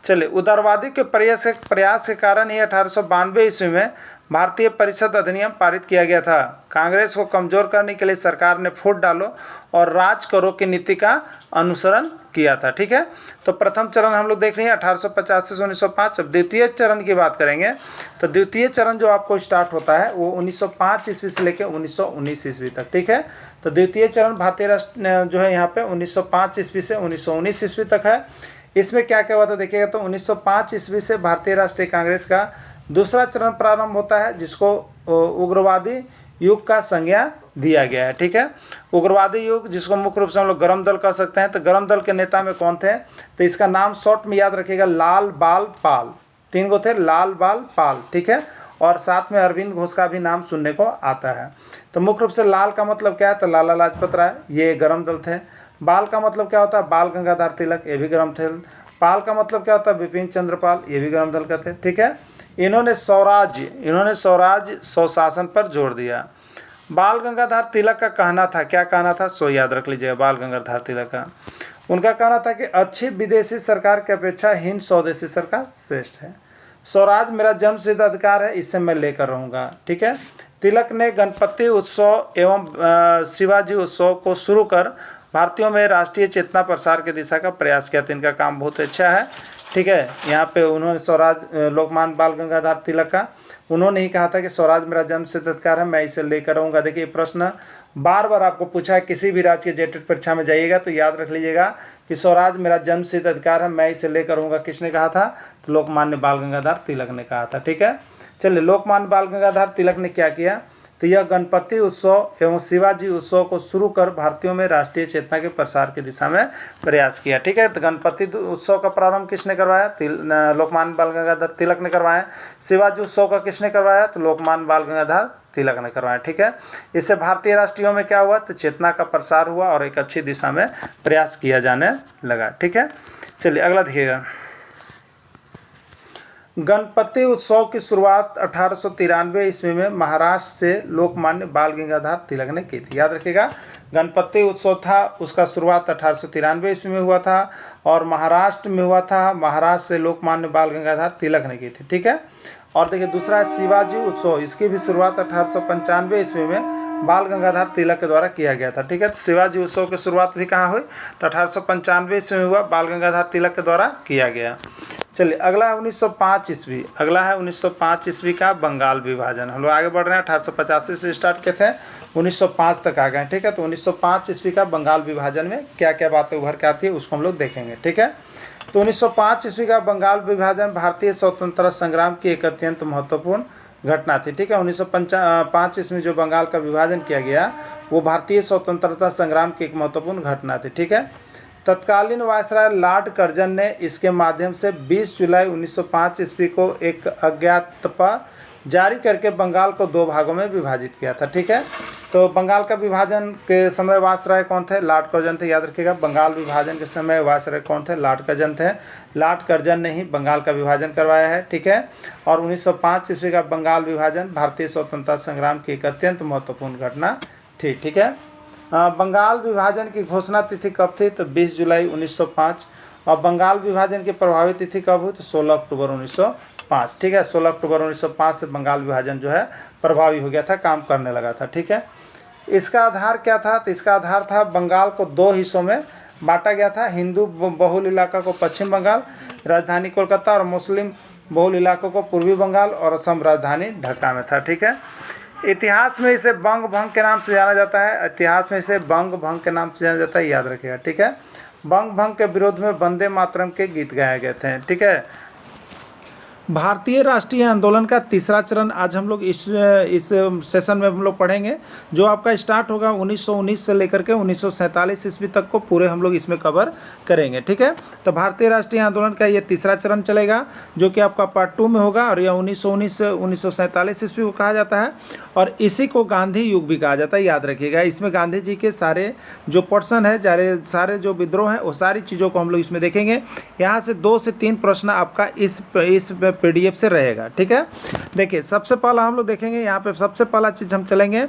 चलिए, उदारवादी के प्रयास के कारण ही 1892 ईस्वी में भारतीय परिषद अधिनियम पारित किया गया था। कांग्रेस को कमजोर करने के लिए सरकार ने फूट डालो और राज करो की नीति का अनुसरण किया था, ठीक है। तो प्रथम चरण हम लोग देख रहे हैं 1885 से 1905। अब द्वितीय चरण की बात करेंगे तो द्वितीय चरण जो आपको स्टार्ट होता है वो 1905 ईस्वी से लेकर 1919 ईस्वी तक, ठीक है। तो द्वितीय चरण भारतीय राष्ट्र जो है यहाँ पे 1905 ईस्वी से 1919 ईस्वी तक है। इसमें क्या क्या हुआ था देखिएगा, तो 1905 ईस्वी से भारतीय राष्ट्रीय कांग्रेस का दूसरा चरण प्रारंभ होता है, जिसको उग्रवादी युग का संज्ञा दिया गया है, ठीक है। उग्रवादी युग जिसको मुख्य रूप से हम लोग गरम दल कह सकते हैं। तो गरम दल के नेता में कौन थे, तो इसका नाम शॉर्ट में याद रखिएगा, लाल बाल पाल, 3 गो थे, लाल बाल पाल, ठीक है। और साथ में अरविंद घोष का भी नाम सुनने को आता है। तो मुख्य रूप से लाल का मतलब क्या है, तो लाला लाजपत राय, ये गरम दल थे। बाल का मतलब क्या होता है, बाल गंगाधर तिलक, ये भी गरम थे। पाल का मतलब क्या होता है, बिपिन चंद्र पाल, ये भी गरम दल का थे, ठीक है। इन्होंने स्वराज स्वशासन पर जोर दिया। बाल गंगाधर तिलक का कहना था, क्या कहना था, सो याद रख लीजिएगा, बाल गंगाधर तिलक का उनका कहना था कि अच्छी विदेशी सरकार की अपेक्षा हीन स्वदेशी सरकार श्रेष्ठ है। स्वराज मेरा जन्मसिद्ध अधिकार है, इससे मैं लेकर रहूँगा, ठीक है। तिलक ने गणपति उत्सव एवं शिवाजी उत्सव को शुरू कर भारतीयों में राष्ट्रीय चेतना प्रसार की दिशा का प्रयास किया। तो इनका काम बहुत अच्छा है, ठीक है। यहाँ पे उन्होंने स्वराज, लोकमान्य बाल गंगाधर तिलक का उन्होंने ही कहा था कि स्वराज मेरा जन्मसिद्ध अधिकार है, मैं इसे लेकर रहूँगा। देखिए प्रश्न बार बार आपको पूछा है, किसी भी राज्य के जेटेट परीक्षा में जाइएगा तो याद रख लीजिएगा कि स्वराज मेरा जन्मसिद्ध अधिकार है, मैं इसे लेकर रहूँगा। किसने कहा था, तो लोकमान्य बाल गंगाधर तिलक ने कहा था, ठीक है। चलिए, लोकमान्य बाल गंगाधर तिलक ने क्या किया, तो यह गणपति उत्सव एवं शिवाजी उत्सव को शुरू कर भारतीयों में राष्ट्रीय चेतना के प्रसार की दिशा में प्रयास किया, ठीक है। तो गणपति उत्सव का प्रारंभ किसने करवाया, लोकमान्य बाल गंगाधर तिलक ने करवाया। शिवाजी उत्सव का किसने करवाया, तो लोकमान्य बाल गंगाधर तिलक ने करवाया, ठीक है। इससे भारतीय राष्ट्रीयों में क्या हुआ, तो चेतना का प्रसार हुआ और एक अच्छी दिशा में प्रयास किया जाने लगा, ठीक है। चलिए अगला देखिएगा, गणपति उत्सव की शुरुआत 1893 ईस्वी में महाराष्ट्र से लोकमान्य बाल गंगाधर तिलक ने की थी। याद रखिएगा, गणपति उत्सव था, उसका शुरुआत 1893 ईस्वी में हुआ था और महाराष्ट्र में हुआ था। महाराष्ट्र से लोकमान्य बाल गंगाधर तिलक ने की थी, ठीक है। और देखिए दूसरा है शिवाजी उत्सव, इसकी भी शुरुआत 1895 ईस्वी में बाल गंगाधर तिलक के द्वारा किया गया था, ठीक है। तो शिवाजी उत्सव की शुरुआत भी कहाँ हुई, तो 1895 ईस्वी में हुआ, बाल गंगाधर तिलक के द्वारा किया गया। चलिए अगला है 1905 ईस्वी, अगला है 1905 ईस्वी का बंगाल विभाजन। हम लोग आगे बढ़ रहे हैं, 1885 से स्टार्ट किए थे, 1905 तक आ गए, ठीक है। तो 1905 ईस्वी का बंगाल विभाजन में क्या क्या बातें उभर के आती है उसको हम लोग देखेंगे, ठीक है। तो 1905 ईस्वी का बंगाल विभाजन भारतीय स्वतंत्रता संग्राम की एक अत्यंत महत्वपूर्ण घटना थी, ठीक है। 1905 ईस्वी जो बंगाल का विभाजन किया गया वो भारतीय स्वतंत्रता संग्राम की एक महत्वपूर्ण घटना थी, ठीक है। तत्कालीन वायसराय लॉर्ड कर्जन ने इसके माध्यम से 20 जुलाई 1905 ईस्वी को एक अज्ञातपा जारी करके बंगाल को 2 भागों में विभाजित किया था, ठीक है। तो बंगाल का विभाजन के समय वायसराय कौन थे, लॉर्ड कर्जन थे। याद रखिएगा, बंगाल विभाजन के समय वायसराय कौन थे, लॉर्ड कर्जन थे। लॉर्ड कर्जन ने ही बंगाल का विभाजन करवाया है, ठीक है। और 1905 ईस्वी का बंगाल विभाजन भारतीय स्वतंत्रता संग्राम की एक अत्यंत महत्वपूर्ण घटना थी, ठीक है। बंगाल विभाजन की घोषणा तिथि कब थी? तो 20 जुलाई 1905। और बंगाल विभाजन की प्रभावी तिथि कब हुई? तो 16 अक्टूबर 1905। ठीक है, 16 अक्टूबर 1905 से बंगाल विभाजन जो है प्रभावी हो गया था, काम करने लगा था। ठीक है, इसका आधार क्या था? तो इसका आधार था बंगाल को 2 हिस्सों में बांटा गया था। हिंदू बहुल इलाका को पश्चिम बंगाल राजधानी कोलकाता, और मुस्लिम बहुल इलाकों को पूर्वी बंगाल और असम राजधानी ढाका में था। ठीक है, इतिहास में इसे बंग भंग के नाम से जाना जाता है। इतिहास में इसे बंग भंग के नाम से जाना जाता है, याद रखिएगा। ठीक है, बंग भंग के विरोध में वंदे मातरम के गीत गाए गए थे। ठीक है, भारतीय राष्ट्रीय आंदोलन का तीसरा चरण आज हम लोग इस सेशन में हम लोग पढ़ेंगे, जो आपका स्टार्ट होगा 1919 से लेकर के 1947 ईस्वी तक को पूरे हम लोग इसमें कवर करेंगे। ठीक है, तो भारतीय राष्ट्रीय आंदोलन का ये तीसरा चरण चलेगा, जो कि आपका पार्ट 2 में होगा, और यह 1919 से 1947 ईस्वी को कहा जाता है, और इसी को गांधी युग भी कहा जाता है, याद रखिएगा। इसमें गांधी जी के सारे जो पर्सन है, सारे जो विद्रोह हैं, वो सारी चीज़ों को हम लोग इसमें देखेंगे। यहाँ से 2 से 3 प्रश्न आपका इस PDF से रहेगा। ठीक है, देखिए सबसे पहला हम लोग देखेंगे, यहाँ पे सबसे पहला चीज़ हम चलेंगे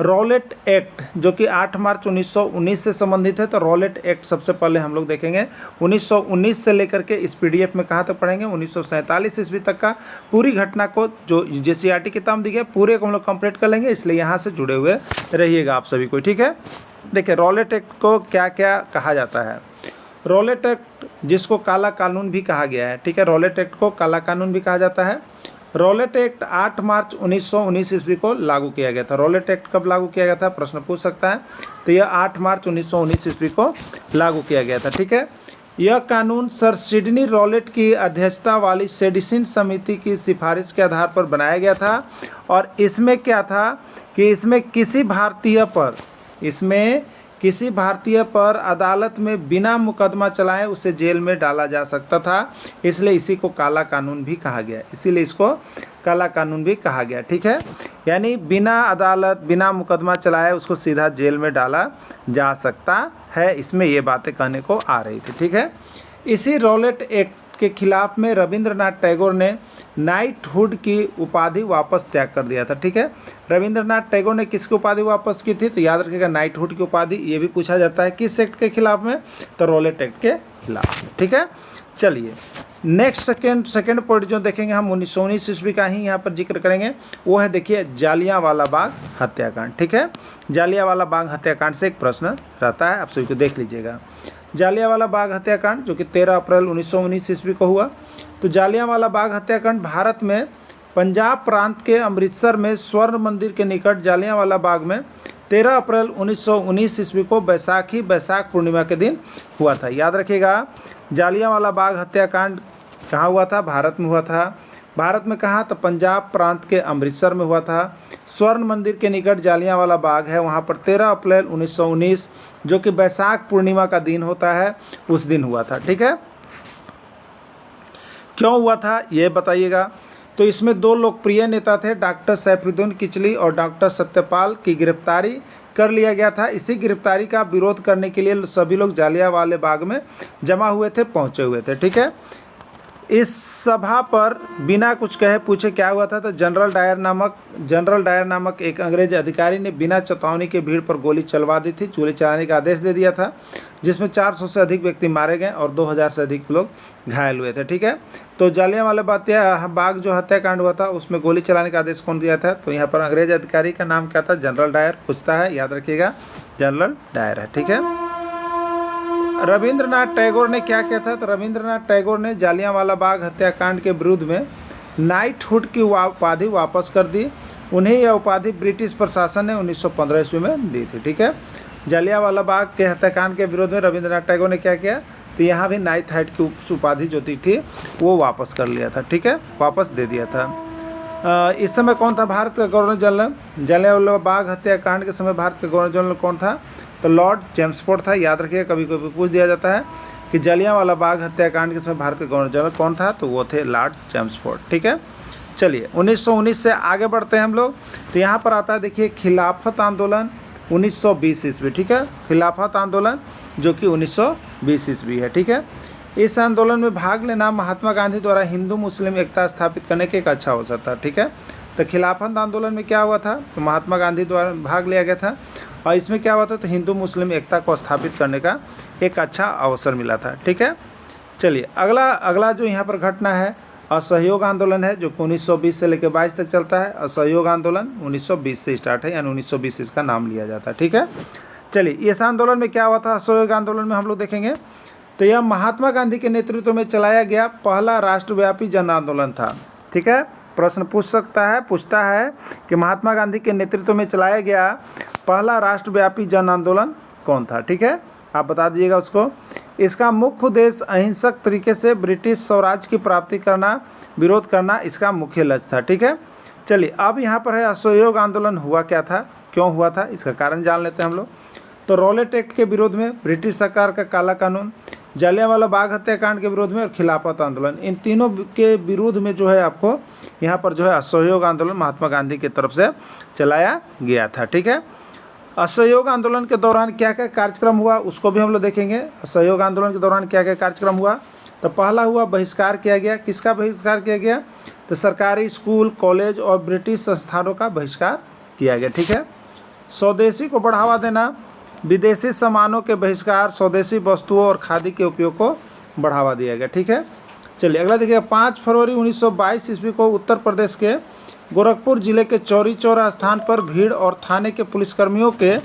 रॉलेट एक्ट, जो कि 8 मार्च 1919 से संबंधित है। तो रॉलेट एक्ट सबसे पहले हम लोग देखेंगे 1919 से लेकर के इस PDF में कहाँ तक पढ़ेंगे, 1947 ईस्वी तक का पूरी घटना को जो JCERT किताब दी गई पूरे को हम लोग कंप्लीट कर लेंगे, इसलिए यहाँ से जुड़े हुए रहिएगा आप सभी को। ठीक है, देखिए रॉलेट एक्ट को क्या क्या कहा जाता है। रॉलेट एक्ट जिसको काला कानून भी कहा गया है। ठीक है, रॉलेट एक्ट को काला कानून भी कहा जाता है। रॉलेट एक्ट 8 मार्च 1919 ईस्वी को लागू किया गया था। रॉलेट एक्ट कब लागू किया गया था, प्रश्न पूछ सकता है। तो यह 8 मार्च 1919 ईस्वी को लागू किया गया था। ठीक है, यह कानून सर सिडनी रॉलेट की अध्यक्षता वाली सेडिशन समिति की सिफारिश के आधार पर बनाया गया था, और इसमें क्या था कि इसमें किसी भारतीय पर अदालत में बिना मुकदमा चलाए उसे जेल में डाला जा सकता था, इसलिए इसी को काला कानून भी कहा गया, इसीलिए इसको काला कानून भी कहा गया। ठीक है, यानी बिना अदालत बिना मुकदमा चलाए उसको सीधा जेल में डाला जा सकता है, इसमें ये बातें कहने को आ रही थी। ठीक है, इसी रॉलेट एक्ट के खिलाफ में रविंद्रनाथ टैगोर ने नाइटहुड की उपाधि वापस त्याग कर दिया था। ठीक है, रविंद्रनाथ टैगोर ने किसकी उपाधि वापस की थी? तो याद रखिएगा नाइटहुड की उपाधि। ये भी पूछा जाता है किस एक्ट के खिलाफ में, तो रॉलेट एक्ट के खिलाफ। ठीक है, चलिए नेक्स्ट सेकेंड पॉइंट जो देखेंगे हम 1919 ईस्वी का ही यहाँ पर जिक्र करेंगे, वो है देखिए जालियांवाला बाग हत्याकांड। ठीक है, जालियांवाला बाग हत्याकांड से एक प्रश्न रहता है, आप सभी को देख लीजिएगा। जालियांवाला बाग हत्याकांड जो कि 13 अप्रैल 1919 ईस्वी को हुआ। तो जालियांवाला बाग हत्याकांड भारत में पंजाब प्रांत के अमृतसर में स्वर्ण मंदिर के निकट जालियांवाला बाग में 13 अप्रैल 1919 ईस्वी को बैसाख पूर्णिमा के दिन हुआ था। याद रखिएगा, जालियांवाला बाग हत्याकांड कहाँ हुआ था? भारत में हुआ था। भारत में कहाँ? तो पंजाब प्रांत के अमृतसर में हुआ था। स्वर्ण मंदिर के निकट जालियांवाला बाग है, वहाँ पर 13 अप्रैल 1919 जो कि बैसाख पूर्णिमा का दिन होता है, उस दिन हुआ था। ठीक है, क्यों हुआ था ये बताइएगा। तो इसमें 2 लोकप्रिय नेता थे, डॉक्टर सैफुद्दीन किचली और डॉक्टर सत्यपाल की गिरफ्तारी कर लिया गया था। इसी गिरफ्तारी का विरोध करने के लिए सभी लोग जालियांवाला बाग में जमा हुए थे, पहुंचे हुए थे। ठीक है, इस सभा पर बिना कुछ कहे पूछे क्या हुआ था? तो जनरल डायर नामक एक अंग्रेज अधिकारी ने बिना चेतावनी के भीड़ पर गोली चलवा दी थी, गोली चलाने का आदेश दे दिया था, जिसमें 400 से अधिक व्यक्ति मारे गए और 2000 से अधिक लोग घायल हुए थे। ठीक है, तो जालियांवाला बाग जो हत्याकांड हुआ था उसमें गोली चलाने का आदेश कौन दिया था? तो यहाँ पर अंग्रेज अधिकारी का नाम क्या था? जनरल डायर पूछता है, याद रखिएगा जनरल डायर है। ठीक है, रविंद्रनाथ टैगोर ने क्या किया था? तो रविंद्रनाथ टैगोर ने जालियांवाला बाग हत्याकांड के विरुद्ध में नाइटहुड की उपाधि वापस कर दी। उन्हें यह उपाधि ब्रिटिश प्रशासन ने 1915 ईस्वी में दी थी। ठीक है, जालियांवाला बाग के हत्याकांड के विरोध में रविंद्रनाथ टैगोर ने क्या किया? तो यहाँ भी नाइटहुड की उपाधि जो थी वो वापस कर लिया था। ठीक है, वापस दे दिया था। इस समय कौन था भारत का गवर्नर जनरल? जालियांवाला बाग हत्याकांड के समय भारत का गवर्नर जनरल कौन था? तो लॉर्ड चैम्सफोर्ड था। याद रखिए, कभी कभी पूछ दिया जाता है कि जालियांवाला बाग हत्याकांड के समय भारत के गवर्नर जनरल कौन था? तो वो थे लॉर्ड चैम्सफोर्ड। ठीक है, चलिए 1919 से आगे बढ़ते हैं हम लोग। तो यहाँ पर आता है देखिए खिलाफत आंदोलन 1920 ईस्वी। ठीक है, खिलाफत आंदोलन जो कि 1920 ईस्वी है। ठीक है, इस आंदोलन में भाग लेना महात्मा गांधी द्वारा हिंदू मुस्लिम एकता स्थापित करने के एक अच्छा अवसर था। ठीक है, तो खिलाफत आंदोलन में क्या हुआ था? तो महात्मा गांधी द्वारा भाग लिया गया था और इसमें क्या हुआ था, तो हिंदू मुस्लिम एकता को स्थापित करने का एक अच्छा अवसर मिला था। ठीक है, चलिए अगला जो यहाँ पर घटना है असहयोग आंदोलन है, जो 1920 से लेकर 22 तक चलता है। असहयोग आंदोलन 1920 से स्टार्ट है, यानी 1920 इसका नाम लिया जाता है। ठीक है, चलिए इस आंदोलन में क्या हुआ था, असहयोग आंदोलन में हम लोग देखेंगे तो यह महात्मा गांधी के नेतृत्व में चलाया गया पहला राष्ट्रव्यापी जन आंदोलन था। ठीक है, प्रश्न पूछता है कि महात्मा गांधी के नेतृत्व में चलाया गया पहला राष्ट्रव्यापी जन आंदोलन कौन था। ठीक है, आप बता दीजिएगा उसको। इसका मुख्य उद्देश्य अहिंसक तरीके से ब्रिटिश स्वराज की प्राप्ति करना, विरोध करना इसका मुख्य लक्ष्य था। ठीक है, चलिए अब यहाँ पर है असहयोग आंदोलन हुआ क्या था, क्यों हुआ था, इसका कारण जान लेते हैं हम लोग। तो रॉलेट एक्ट के विरोध में, ब्रिटिश सरकार का काला कानून, जलियांवाला बाग हत्याकांड के विरोध में और खिलाफत आंदोलन, इन तीनों के विरोध में जो है आपको यहाँ पर जो है असहयोग आंदोलन महात्मा गांधी की तरफ से चलाया गया था। ठीक है, असहयोग आंदोलन के दौरान क्या क्या कार्यक्रम हुआ उसको भी हम लोग देखेंगे। असहयोग आंदोलन के दौरान क्या क्या कार्यक्रम हुआ, तो पहला हुआ बहिष्कार किया गया। किसका बहिष्कार किया गया, तो सरकारी स्कूल, कॉलेज और ब्रिटिश संस्थानों का बहिष्कार किया गया। ठीक है, स्वदेशी को बढ़ावा देना, विदेशी सामानों के बहिष्कार, स्वदेशी वस्तुओं और खादी के उपयोग को बढ़ावा दिया गया। ठीक है, चलिए अगला देखिए। 5 फरवरी 1922 ईस्वी को उत्तर प्रदेश के गोरखपुर जिले के चौरी चौरा स्थान पर भीड़ और थाने के पुलिसकर्मियों के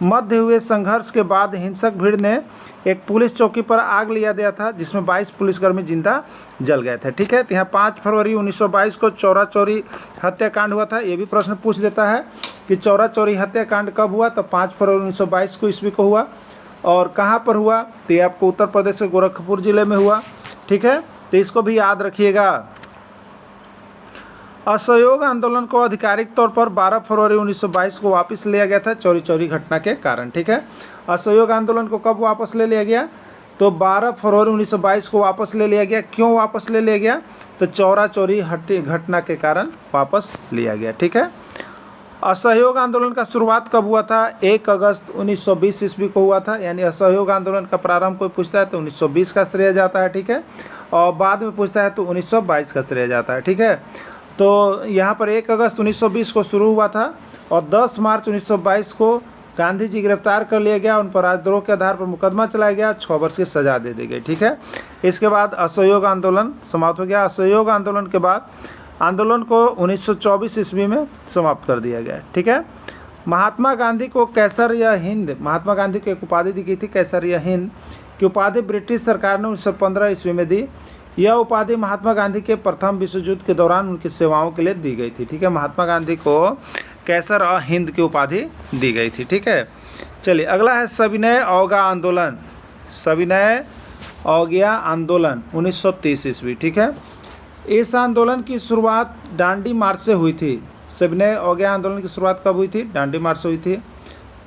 मध्य हुए संघर्ष के बाद हिंसक भीड़ ने एक पुलिस चौकी पर आग लिया दिया था, जिसमें 22 पुलिसकर्मी जिंदा जल गए थे। ठीक है, तो यहाँ 5 फरवरी 1922 को चौरा चौरी हत्याकांड हुआ था। ये भी प्रश्न पूछ देता है कि चौरा चौरी हत्याकांड कब हुआ, तो 5 फरवरी 1922 को ईस्वी को हुआ। और कहाँ पर हुआ, तो ये आपको उत्तर प्रदेश के गोरखपुर जिले में हुआ। ठीक है, तो इसको भी याद रखिएगा। असहयोग आंदोलन को आधिकारिक तौर पर 12 फरवरी 1922 को वापस लिया गया था चौरी चौरी घटना के कारण। ठीक है, असहयोग आंदोलन को कब वापस ले लिया गया, तो 12 फरवरी 1922 को वापस ले लिया गया। क्यों वापस ले लिया गया, तो चौरा चौरी घटना के कारण वापस लिया गया। ठीक है, असहयोग आंदोलन का शुरुआत कब हुआ था, 1 अगस्त 1920 ईस्वी को हुआ था। यानी असहयोग आंदोलन का प्रारंभ कोई पूछता है तो 1920 का श्रेय जाता है। ठीक है, और बाद में पूछता है तो 1922 का श्रेय जाता है। ठीक है, तो यहाँ पर 1 अगस्त 1920 को शुरू हुआ था और 10 मार्च 1922 को गांधी जी गिरफ्तार कर लिया गया। उन पर राजद्रोह के आधार पर मुकदमा चलाया गया, 6 वर्ष की सजा दे दी गई। ठीक है, इसके बाद असहयोग आंदोलन समाप्त हो गया। असहयोग आंदोलन के बाद आंदोलन को 1924 ईस्वी में समाप्त कर दिया गया। ठीक है, महात्मा गांधी को कैसर या हिंद, महात्मा गांधी को एक उपाधि दी गई थी कैसर या हिंद की उपाधि ब्रिटिश सरकार ने 1915 ईस्वी में दी। यह उपाधि महात्मा गांधी के प्रथम विश्व युद्ध के दौरान उनकी सेवाओं के लिए दी गई थी। ठीक है, महात्मा गांधी को कैसर और हिंद की उपाधि दी गई थी। ठीक है, चलिए अगला है सविनय अवज्ञा आंदोलन। सविनय अवज्ञा आंदोलन 1930 ईस्वी। ठीक है, इस आंदोलन की शुरुआत डांडी मार्च से हुई थी। सविनय अवज्ञा आंदोलन की शुरुआत कब हुई थी, डांडी मार्च से हुई थी।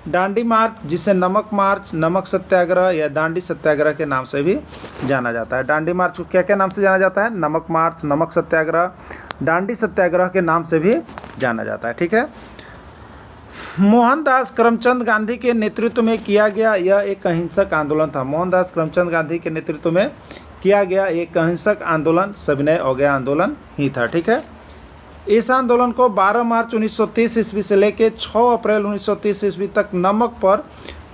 डांडी मार्च, जिसे नमक मार्च, नमक सत्याग्रह या दांडी सत्याग्रह के नाम से भी जाना जाता है। डांडी मार्च को क्या क्या नाम से जाना जाता है, नमक मार्च, नमक सत्याग्रह, दांडी सत्याग्रह के नाम से भी जाना जाता है। ठीक है, मोहनदास करमचंद गांधी के नेतृत्व में किया गया यह एक अहिंसक आंदोलन था। मोहनदास करमचंद गांधी के नेतृत्व में किया गया एक अहिंसक आंदोलन सविनय अवज्ञा आंदोलन ही था। ठीक है, इस आंदोलन को 12 मार्च 1930 ईस्वी से लेकर 6 अप्रैल 1930 ईस्वी तक नमक पर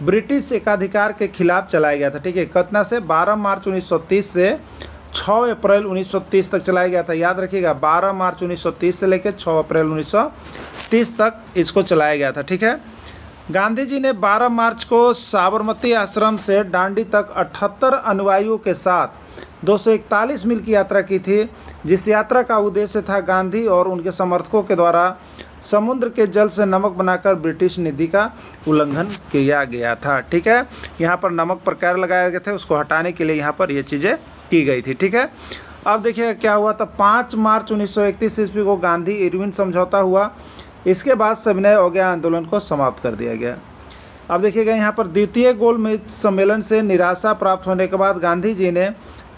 ब्रिटिश एकाधिकार के खिलाफ चलाया गया था। ठीक है, कितना से 12 मार्च 1930 से 6 अप्रैल 1930 तक चलाया गया था। याद रखिएगा, 12 मार्च 1930 से लेकर 6 अप्रैल 1930 तक इसको चलाया गया था। ठीक है, गांधी जी ने 12 मार्च को साबरमती आश्रम से दांडी तक 78 अनुयायियों के साथ 241 मील की यात्रा की थी, जिस यात्रा का उद्देश्य था गांधी और उनके समर्थकों के द्वारा समुद्र के जल से नमक बनाकर ब्रिटिश नीति का उल्लंघन किया गया था। ठीक है, यहाँ पर नमक पर कैर लगाए गए थे, उसको हटाने के लिए यहाँ पर ये चीज़ें की गई थी। ठीक है, अब देखिए क्या हुआ था। 5 मार्च 1931 ईस्वी को गांधी इरविन समझौता हुआ। इसके बाद सविनय अवज्ञा आंदोलन को समाप्त कर दिया गया। अब देखिएगा यहाँ पर द्वितीय गोलमेज सम्मेलन से निराशा प्राप्त होने के बाद गांधी जी ने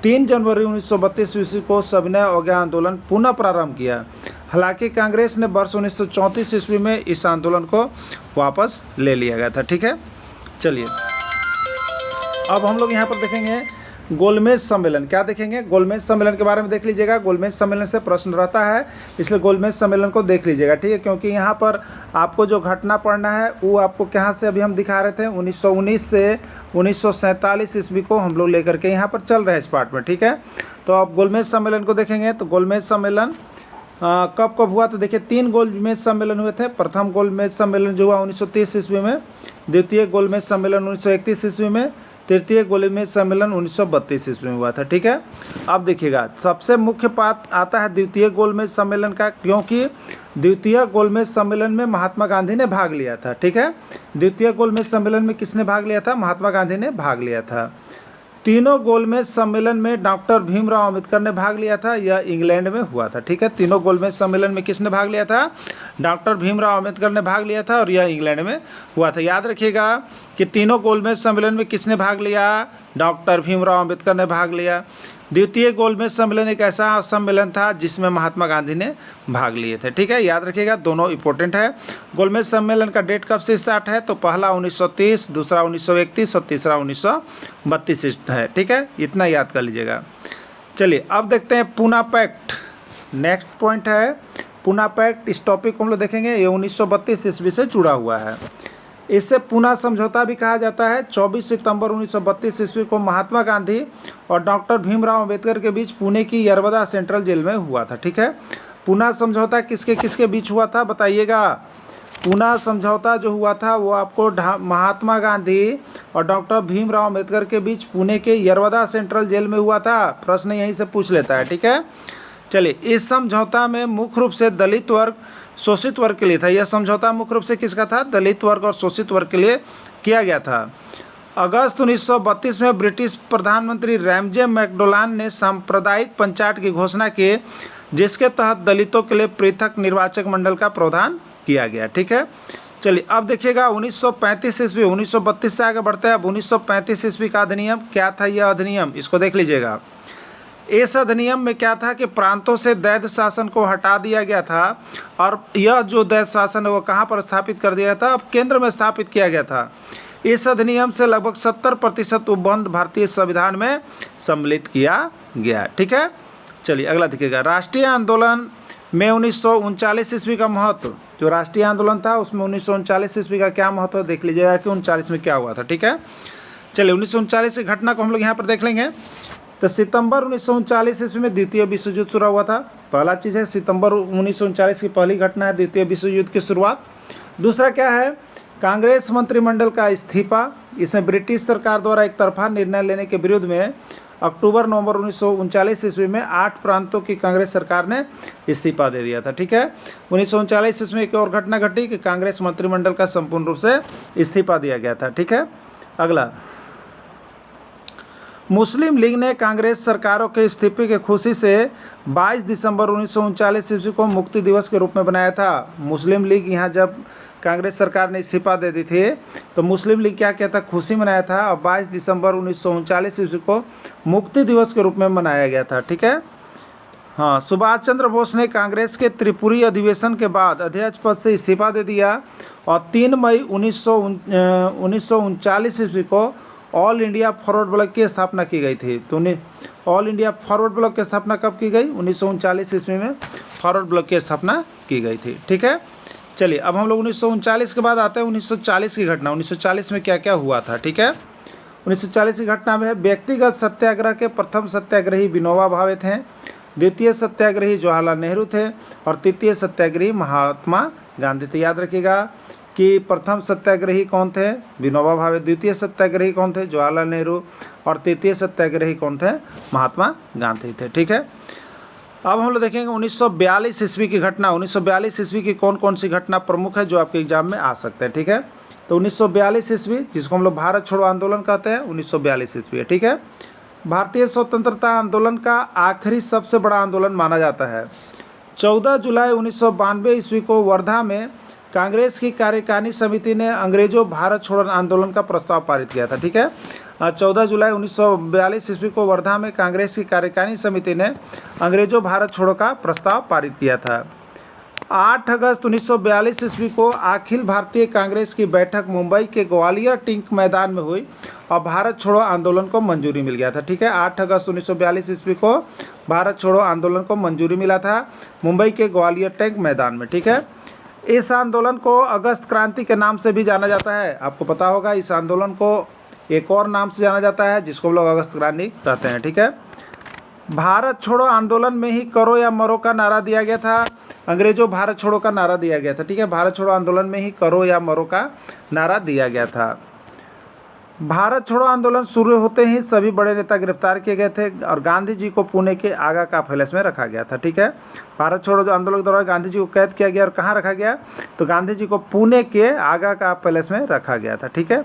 3 जनवरी 1932 ईस्वी को सविनय अवज्ञा आंदोलन पुनः प्रारंभ किया। हालांकि कांग्रेस ने वर्ष 1934 ईस्वी में इस आंदोलन को वापस ले लिया गया था। ठीक है, चलिए अब हम लोग यहाँ पर देखेंगे गोलमेज सम्मेलन, क्या देखेंगे? गोलमेज सम्मेलन के बारे में देख लीजिएगा। गोलमेज सम्मेलन से प्रश्न रहता है, इसलिए गोलमेज सम्मेलन को देख लीजिएगा, ठीक है। क्योंकि यहाँ पर आपको जो घटना पढ़ना है वो आपको कहाँ से अभी हम दिखा रहे थे, 1919 से 1947 ईस्वी को हम लोग लेकर के यहाँ पर चल रहे हैं इस पार्ट में, ठीक है। तो आप गोलमेज सम्मेलन को देखेंगे तो गोलमेज सम्मेलन कब कब हुआ, तो देखिए 3 गोलमेज सम्मेलन हुए थे। प्रथम गोलमेज सम्मेलन जो हुआ 1930 ईस्वी में, द्वितीय गोलमेज सम्मेलन 1931 ईस्वी में, तृतीय गोलमेज सम्मेलन 1932 ईस्वी में हुआ था, ठीक है। अब देखिएगा सबसे मुख्य बात आता है द्वितीय गोलमेज सम्मेलन का, क्योंकि द्वितीय गोलमेज सम्मेलन में महात्मा गांधी ने भाग लिया था, ठीक है। द्वितीय गोलमेज सम्मेलन में किसने भाग लिया था? महात्मा गांधी ने भाग लिया था। तीनों गोलमेज सम्मेलन में डॉक्टर भीमराव अंबेडकर ने भाग लिया था, यह इंग्लैंड में हुआ था, ठीक है। तीनों गोलमेज सम्मेलन में किसने भाग लिया था? डॉक्टर भीमराव अंबेडकर ने भाग लिया था और यह इंग्लैंड में हुआ था। याद रखिएगा कि तीनों गोलमेज सम्मेलन में किसने भाग लिया? डॉक्टर भीमराव अंबेडकर ने भाग लिया। द्वितीय गोलमेज सम्मेलन एक ऐसा सम्मेलन था जिसमें महात्मा गांधी ने भाग लिए थे, ठीक है। याद रखिएगा दोनों इंपॉर्टेंट है। गोलमेज सम्मेलन का डेट कब से स्टार्ट है? तो पहला 1930, दूसरा 1931 और तीसरा 1932 है, ठीक है। इतना याद कर लीजिएगा। चलिए अब देखते हैं पूना पैक्ट। नेक्स्ट पॉइंट है पूना पैक्ट। इस टॉपिक को हम लोग देखेंगे, ये 1932 ईस्वी से जुड़ा हुआ है। इससे पूना समझौता भी कहा जाता है। 24 सितंबर 1932 ईस्वी को महात्मा गांधी और डॉक्टर भीमराव अंबेडकर के बीच पुणे की यरवदा सेंट्रल जेल में हुआ था, ठीक है। पूना समझौता किसके किसके बीच हुआ था बताइएगा? पूना समझौता जो हुआ था वो आपको महात्मा गांधी और डॉक्टर भीमराव अंबेडकर के बीच पुणे के यरवदा सेंट्रल जेल में हुआ था। प्रश्न यहीं से पूछ लेता है, ठीक है। चलिए, इस समझौता में मुख्य रूप से दलित वर्ग, शोषित वर्ग के लिए था। यह समझौता मुख्य रूप से किसका था? दलित वर्ग और शोषित वर्ग के लिए किया गया था। अगस्त 1932 में ब्रिटिश प्रधानमंत्री रैमजे मैकडोनाल्ड ने सांप्रदायिक पंचायत की घोषणा की, जिसके तहत दलितों के लिए पृथक निर्वाचक मंडल का प्रावधान किया गया, ठीक है। चलिए अब देखिएगा 1935 ईस्वी, 1932 से आगे बढ़ते हैं। अब 1935 ईस्वी का अधिनियम क्या था? यह अधिनियम इसको देख लीजिएगा। इस अधिनियम में क्या था कि प्रांतों से दैध शासन को हटा दिया गया था और यह जो दैध शासन है वो कहाँ पर स्थापित कर दिया था? अब केंद्र में स्थापित किया गया था। इस अधिनियम से लगभग 70% उपबंध भारतीय संविधान में सम्मिलित किया गया, ठीक है। चलिए अगला देखिएगा। राष्ट्रीय आंदोलन में 1939 ईस्वी का महत्व, जो राष्ट्रीय आंदोलन था उसमें 1939 ईस्वी का क्या महत्व देख लीजिएगा कि 1939 में क्या हुआ था, ठीक है। चलिए 1939 की घटना को हम लोग यहाँ पर देख लेंगे। तो सितंबर 1939 ईस्वी में द्वितीय विश्व युद्ध शुरू हुआ था। पहला चीज़ है सितंबर 1939 की पहली घटना है द्वितीय विश्व युद्ध की शुरुआत। दूसरा क्या है? कांग्रेस मंत्रिमंडल का इस्तीफा। इसमें ब्रिटिश सरकार द्वारा एक तरफा निर्णय लेने के विरुद्ध में अक्टूबर नवंबर 1939 ईस्वी में 8 प्रांतों की कांग्रेस सरकार ने इस्तीफा दे दिया था, ठीक है। 1939 ईस्वी में एक और घटना घटी कि कांग्रेस मंत्रिमंडल का संपूर्ण रूप से इस्तीफा दिया गया था, ठीक है। अगला, मुस्लिम लीग ने कांग्रेस सरकारों के इस्तीफे की खुशी से 22 दिसंबर 1939 ईस्वी को मुक्ति दिवस के रूप में बनाया था। मुस्लिम लीग यहाँ जब कांग्रेस सरकार ने इस्तीफा दे दी थी तो मुस्लिम लीग क्या किया था? खुशी मनाया था और 22 दिसंबर 1939 ईस्वी को मुक्ति दिवस के रूप में मनाया गया था, ठीक है। हाँ, सुभाष चंद्र बोस ने कांग्रेस के त्रिपुरी अधिवेशन के बाद अध्यक्ष पद से इस्तीफा दे दिया और 3 मई 1939 ईस्वी को ऑल इंडिया फॉरवर्ड ब्लॉक की स्थापना की गई थी। तो ऑल इंडिया फॉरवर्ड ब्लॉक की स्थापना कब की गई? 1939 ईस्वी में फॉरवर्ड ब्लॉक की स्थापना की गई थी, ठीक है। चलिए अब हम लोग 1939 के बाद आते हैं 1940 की घटना। 1940 में क्या क्या हुआ था, ठीक है। 1940 की घटना में व्यक्तिगत सत्याग्रह के प्रथम सत्याग्रही विनोबा भावे थे, द्वितीय सत्याग्रही जवाहरलाल नेहरू थे और तृतीय सत्याग्रही महात्मा गांधी थे। याद रखिएगा कि प्रथम सत्याग्रही कौन थे? विनोबा भावे। द्वितीय सत्याग्रही कौन थे? जवाहरलाल नेहरू। और तृतीय सत्याग्रही कौन थे? महात्मा गांधी थे, ठीक है। अब हम लोग देखेंगे 1942 ईस्वी की घटना। 1942 ईस्वी की कौन कौन सी घटना प्रमुख है जो आपके एग्जाम में आ सकते हैं, ठीक है। तो 1942 ईस्वी, जिसको हम लोग भारत छोड़ो आंदोलन कहते हैं, 1942 ईस्वी है, ठीक है। भारतीय स्वतंत्रता आंदोलन का आखिरी सबसे बड़ा आंदोलन माना जाता है। 14 जुलाई 1992 ईस्वी को वर्धा में कांग्रेस की कार्यकारिणी समिति ने अंग्रेजों भारत छोड़ो आंदोलन का प्रस्ताव पारित किया था, ठीक है। 14 जुलाई 1942 ईस्वी को वर्धा में कांग्रेस की कार्यकारिणी समिति ने अंग्रेजों भारत छोड़ो का प्रस्ताव पारित किया था। 8 अगस्त 1942 ईस्वी को अखिल भारतीय कांग्रेस की बैठक मुंबई के ग्वालियर टिंक मैदान में हुई और भारत छोड़ो आंदोलन को मंजूरी मिल गया था। ठीक है, 8 अगस्त 1942 ईस्वी को भारत छोड़ो आंदोलन को मंजूरी मिला था मुंबई के ग्वालियर टिंक मैदान में। ठीक है, इस आंदोलन को अगस्त क्रांति के नाम से भी जाना जाता है। आपको पता होगा इस आंदोलन को एक और नाम से जाना जाता है जिसको हम लोग अगस्त क्रांति कहते हैं। ठीक है, भारत छोड़ो आंदोलन में ही करो या मरो का नारा दिया गया था। अंग्रेजों भारत छोड़ो का नारा दिया गया था। ठीक है, भारत छोड़ो आंदोलन में ही करो या मरो का नारा दिया गया था। भारत छोड़ो आंदोलन शुरू होते ही सभी बड़े नेता गिरफ्तार किए गए थे और गांधी जी को पुणे के आगा का पैलेस में रखा गया था। ठीक है, भारत छोड़ो जो आंदोलन के दौरान गांधी जी को कैद किया गया और कहाँ रखा गया, तो गांधी जी को पुणे के आगा का पैलेस में रखा गया था। ठीक है,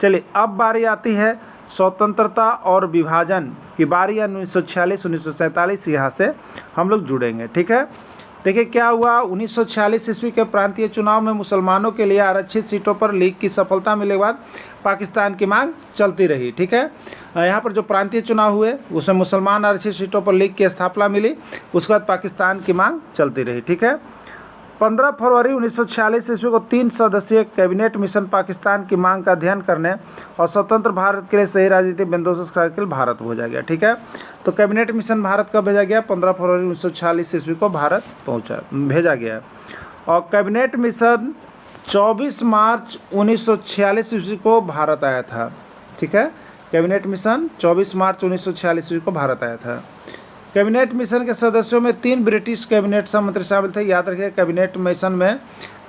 चलिए अब बारी आती है स्वतंत्रता और विभाजन की बारी, या 1946 1947 यहाँ से हम लोग जुड़ेंगे। ठीक है, देखिए क्या हुआ, 1946 ईस्वी के प्रांतीय चुनाव में मुसलमानों के लिए आरक्षित सीटों पर लीग की सफलता मिलने के बाद पाकिस्तान की मांग चलती रही। ठीक है, यहाँ पर जो प्रांतीय चुनाव हुए उसमें मुसलमान आरक्षित सीटों पर लीग की स्थापना मिली, उसके बाद पाकिस्तान की मांग चलती रही। ठीक है, 15 फरवरी 1946 ईस्वी को 3 सदस्यीय कैबिनेट मिशन पाकिस्तान की मांग का अध्ययन करने और स्वतंत्र भारत के लिए सही राजनीतिक बंदोबस्त के लिए भारत भेजा गया। ठीक है, तो कैबिनेट मिशन भारत कब भेजा गया, 15 फरवरी 1946 ईस्वी को भारत भेजा गया। और कैबिनेट मिशन 24 मार्च 1946 ईस्वी को भारत आया था। ठीक है, कैबिनेट मिशन 24 मार्च 1946 ईस्वी को भारत आया था। कैबिनेट मिशन के सदस्यों में 3 ब्रिटिश कैबिनेट मंत्री शामिल थे। याद रखिए, कैबिनेट मिशन में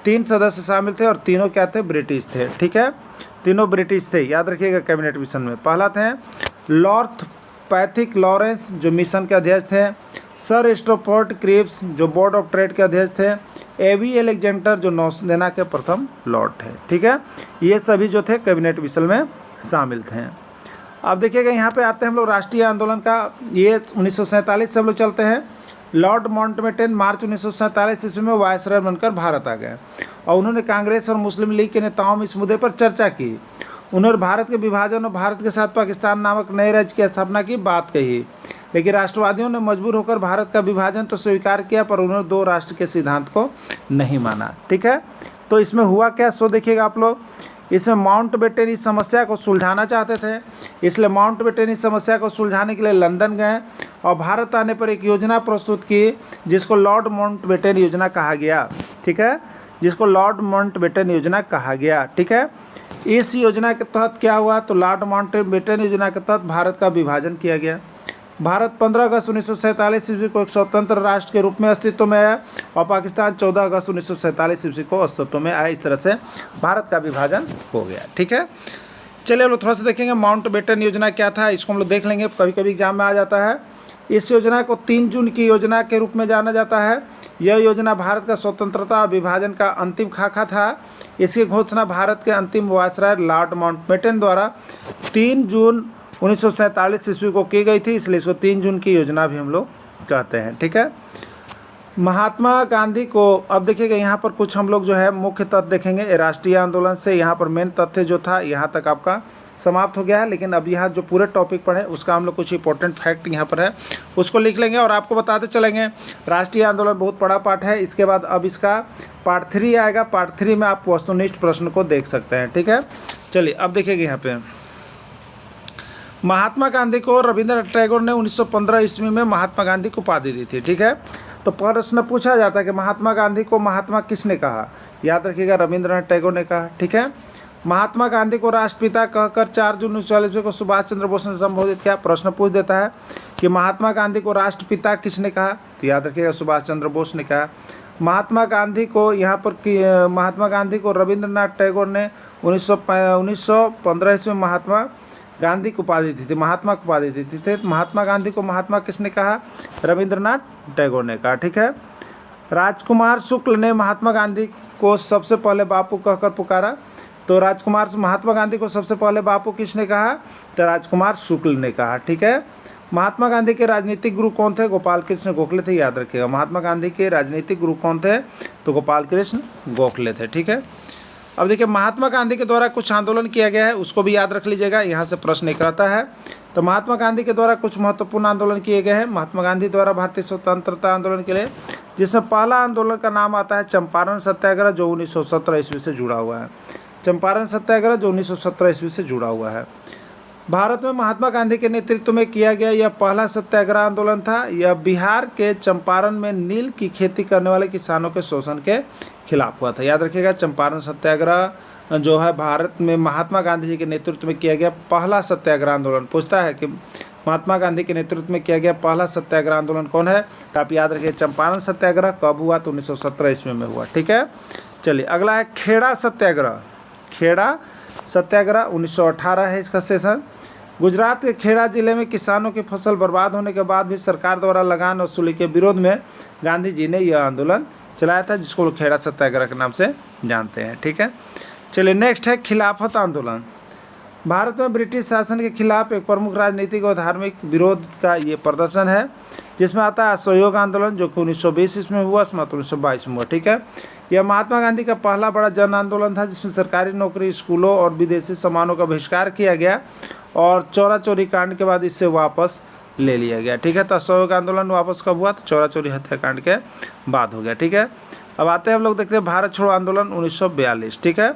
3 सदस्य शामिल थे और तीनों क्या थे, ब्रिटिश थे। ठीक है, तीनों ब्रिटिश थे, याद रखिएगा। कैबिनेट मिशन में पहला थे लॉर्ड पैथिक लॉरेंस जो मिशन के अध्यक्ष थे, सर स्टोफोर्ड क्रिप्स जो बोर्ड ऑफ ट्रेड के अध्यक्ष थे, एवी अलेक्जेंडर जो नौसेना के प्रथम लॉर्ड थे। ठीक है, ये सभी जो थे कैबिनेट मिशन में शामिल थे। अब देखिएगा यहाँ पे आते हैं हम लोग राष्ट्रीय आंदोलन का, ये 1947 से हम लोग चलते हैं। लॉर्ड माउंटबेटन मार्च 1947 ईस्वी में वायसराय बनकर भारत आ गए और उन्होंने कांग्रेस और मुस्लिम लीग के नेताओं में इस मुद्दे पर चर्चा की। उन्होंने भारत के विभाजन और भारत के साथ पाकिस्तान नामक नए राज्य की स्थापना की बात कही, लेकिन राष्ट्रवादियों ने मजबूर होकर भारत का विभाजन तो स्वीकार किया पर उन्होंने 2 राष्ट्र के सिद्धांत को नहीं माना। ठीक है, तो इसमें हुआ क्या, सो देखिएगा आप लोग। इसमें माउंटबेटन इस समस्या को सुलझाना चाहते थे, इसलिए माउंटबेटन इस समस्या को सुलझाने के लिए लंदन गए और भारत आने पर एक योजना प्रस्तुत की जिसको लॉर्ड माउंटबेटन योजना कहा गया। ठीक है, जिसको लॉर्ड माउंटबेटन योजना कहा गया। ठीक है, इस योजना के तहत क्या हुआ, तो लॉर्ड माउंटबेटन योजना के तहत भारत का विभाजन किया गया। भारत 15 अगस्त 1947 ईस्वी को एक स्वतंत्र राष्ट्र के रूप में अस्तित्व में आया और पाकिस्तान 14 अगस्त 1947 ईस्वी को अस्तित्व में आया। इस तरह से भारत का विभाजन हो गया। ठीक है, चलिए हम लोग थोड़ा सा देखेंगे माउंटबेटन योजना क्या था, इसको हम लोग देख लेंगे, कभी कभी एग्जाम में आ जाता है। इस योजना को 3 जून की योजना के रूप में जाना जाता है। यह योजना भारत का स्वतंत्रता और विभाजन का अंतिम खाका था। इसकी घोषणा भारत के अंतिम वायसराय लॉर्ड माउंटबेटन द्वारा 3 जून 1947 ईस्वी को की गई थी, इसलिए इसको 3 जून की योजना भी हम लोग कहते हैं। ठीक है, महात्मा गांधी को, अब देखिएगा यहाँ पर कुछ हम लोग जो है मुख्य तथ्य देखेंगे राष्ट्रीय आंदोलन से। यहाँ पर मेन तथ्य जो था यहाँ तक आपका समाप्त हो गया है, लेकिन अब यहाँ जो पूरे टॉपिक पढ़े उसका हम लोग कुछ इंपॉर्टेंट फैक्ट यहाँ पर है उसको लिख लेंगे और आपको बताते चलेंगे। राष्ट्रीय आंदोलन बहुत बड़ा पार्ट है, इसके बाद अब इसका पार्ट 3 आएगा। पार्ट 3 में आप वस्तुनिष्ठ प्रश्न को देख सकते हैं। ठीक है, चलिए अब देखिएगा यहाँ पे महात्मा गांधी को रविंद्रनाथ टैगोर ने 1915 ईस्वी में महात्मा गांधी को उपाधि दी थी। ठीक है, तो प्रश्न पूछा जाता है कि महात्मा गांधी को महात्मा किसने कहा, याद रखिएगा रविंद्रनाथ टैगोर ने कहा। ठीक है, महात्मा गांधी को राष्ट्रपिता कहकर 4 जून 1940 को सुभाष चंद्र बोस ने संबोधित किया। प्रश्न पूछ देता है कि महात्मा गांधी को राष्ट्रपिता किसने कहा, तो याद रखिएगा सुभाष चंद्र बोस ने कहा। महात्मा गांधी को यहाँ पर महात्मा गांधी को रविंद्रनाथ टैगोर ने 1915 ईस्वी में महात्मा गांधी को उपाधि दी थी, महात्मा को उपाधि दी थी। महात्मा गांधी को महात्मा किसने कहा, रविंद्रनाथ टैगोर ने कहा। ठीक है, राजकुमार शुक्ल ने महात्मा गांधी को सबसे पहले बापू कहकर पुकारा, तो राजकुमार महात्मा गांधी को सबसे पहले बापू किसने कहा, तो राजकुमार शुक्ल ने कहा। ठीक है, महात्मा गांधी के राजनीतिक गुरु कौन थे, गोपाल कृष्ण गोखले थे। याद रखिएगा महात्मा गांधी के राजनीतिक गुरु कौन थे, तो गोपाल कृष्ण गोखले थे। ठीक है, अब देखिए महात्मा गांधी के द्वारा कुछ आंदोलन किया गया है, उसको भी याद रख लीजिएगा, यहाँ से प्रश्न एक आता है। तो महात्मा गांधी के द्वारा कुछ महत्वपूर्ण आंदोलन किए गए हैं। महात्मा गांधी द्वारा भारतीय स्वतंत्रता आंदोलन के लिए जिसमें पहला आंदोलन का नाम आता है चंपारण सत्याग्रह, जो 1917 ईस्वी से जुड़ा हुआ है। चंपारण सत्याग्रह जो 1917 ईस्वी से जुड़ा हुआ है। भारत में महात्मा गांधी के नेतृत्व में किया गया यह पहला सत्याग्रह आंदोलन था। यह बिहार के चंपारण में नील की खेती करने वाले किसानों के शोषण के खिलाफ हुआ था। याद रखिएगा, चंपारण सत्याग्रह जो है भारत में महात्मा गांधी जी के नेतृत्व में किया गया पहला सत्याग्रह आंदोलन। पूछता है कि महात्मा गांधी के नेतृत्व में किया गया पहला सत्याग्रह आंदोलन कौन है, तो आप याद रखिए चंपारण सत्याग्रह कब हुआ, तो 1917 ईस्वी में हुआ। ठीक है, चलिए अगला है खेड़ा सत्याग्रह। खेड़ा सत्याग्रह 1918 है इसका सेशन। गुजरात के खेड़ा जिले में किसानों की फसल बर्बाद होने के बाद भी सरकार द्वारा लगान वसूली के विरोध में गांधी जी ने यह आंदोलन चलाया था, जिसको लोग खेड़ा सत्याग्रह के नाम से जानते हैं। ठीक है, चलिए नेक्स्ट है खिलाफत आंदोलन। भारत में ब्रिटिश शासन के खिलाफ एक प्रमुख राजनीतिक और धार्मिक विरोध का ये प्रदर्शन है, जिसमें आता है असहयोग आंदोलन, जो कि 1920 ईस्वी में हुआ, समाप्त 1922 में हुआ। ठीक है, यह महात्मा गांधी का पहला बड़ा जन आंदोलन था, जिसमें सरकारी नौकरी, स्कूलों और विदेशी सामानों का बहिष्कार किया गया और चौरा चोरी कांड के बाद इससे वापस ले लिया गया। ठीक है, तो असहयोग आंदोलन वापस कब हुआ, तो चौरा चोरी हत्याकांड के बाद हो गया। ठीक है, अब आते हैं हम लोग देखते हैं भारत छोड़ो आंदोलन 1942। ठीक है,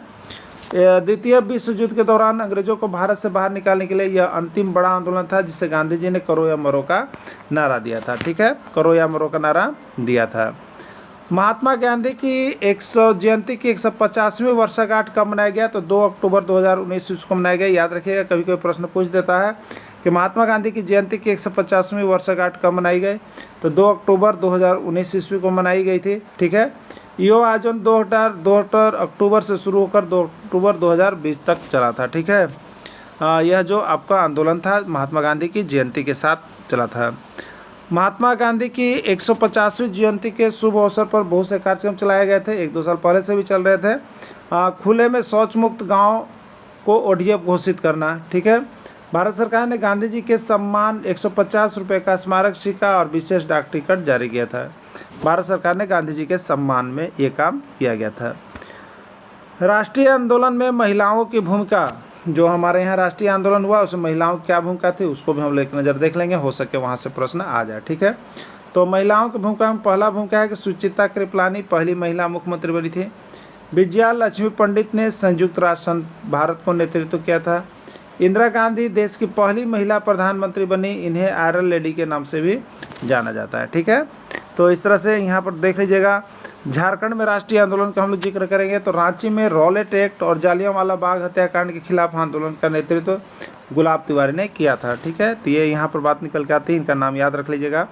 द्वितीय विश्व युद्ध के दौरान अंग्रेजों को भारत से बाहर निकालने के लिए यह अंतिम बड़ा आंदोलन था, जिसे गांधी जी ने करो या मरो का नारा दिया था। ठीक है, करो या मरो का नारा दिया था। महात्मा गांधी की 100 जयंती की 150वीं वर्षगांठ कब मनाया गया, तो 2 अक्टूबर 2019 को मनाया गया। याद रखिएगा, कभी कोई प्रश्न पूछ देता है कि महात्मा गांधी की जयंती की 150वीं वर्षगांठ कब मनाई गई, तो 2 अक्टूबर 2019 ईस्वी को मनाई गई थी। ठीक है, यो आयोजन 2 अक्टूबर से शुरू होकर 2 अक्टूबर 2020 तक चला था। ठीक है, यह जो आपका आंदोलन था महात्मा गांधी की जयंती के साथ चला था। महात्मा गांधी की 150वीं जयंती के शुभ अवसर पर बहुत से कार्यक्रम चलाए गए थे, 1-2 साल पहले से भी चल रहे थे। खुले में शौच मुक्त गाँव को ODF घोषित करना। ठीक है, भारत सरकार ने गांधी जी के सम्मान 150 रुपये का स्मारक सिक्का और विशेष डाक टिकट जारी किया था। भारत सरकार ने गांधी जी के सम्मान में ये काम किया गया था। राष्ट्रीय आंदोलन में महिलाओं की भूमिका, जो हमारे यहाँ राष्ट्रीय आंदोलन हुआ उसमें महिलाओं की क्या भूमिका थी, उसको भी हम लोग एक नज़र देख लेंगे, हो सके वहाँ से प्रश्न आ जाए। ठीक है, तो महिलाओं की भूमिका में पहला भूमिका है कि सुचित्रा कृपलानी पहली महिला मुख्यमंत्री बनी थी। विजया लक्ष्मी पंडित ने संयुक्त राष्ट्र भारत को नेतृत्व किया था। इंदिरा गांधी देश की पहली महिला प्रधानमंत्री बनी, इन्हें आयरन लेडी के नाम से भी जाना जाता है। ठीक है, तो इस तरह से यहाँ पर देख लीजिएगा। झारखंड में राष्ट्रीय आंदोलन का हम लोग जिक्र करेंगे, तो रांची में रॉलेट एक्ट और जालियांवाला बाग हत्याकांड के खिलाफ आंदोलन का नेतृत्व गुलाब तिवारी ने किया था। ठीक है, तो ये यहाँ पर बात निकल के आती है, इनका नाम याद रख लीजिएगा।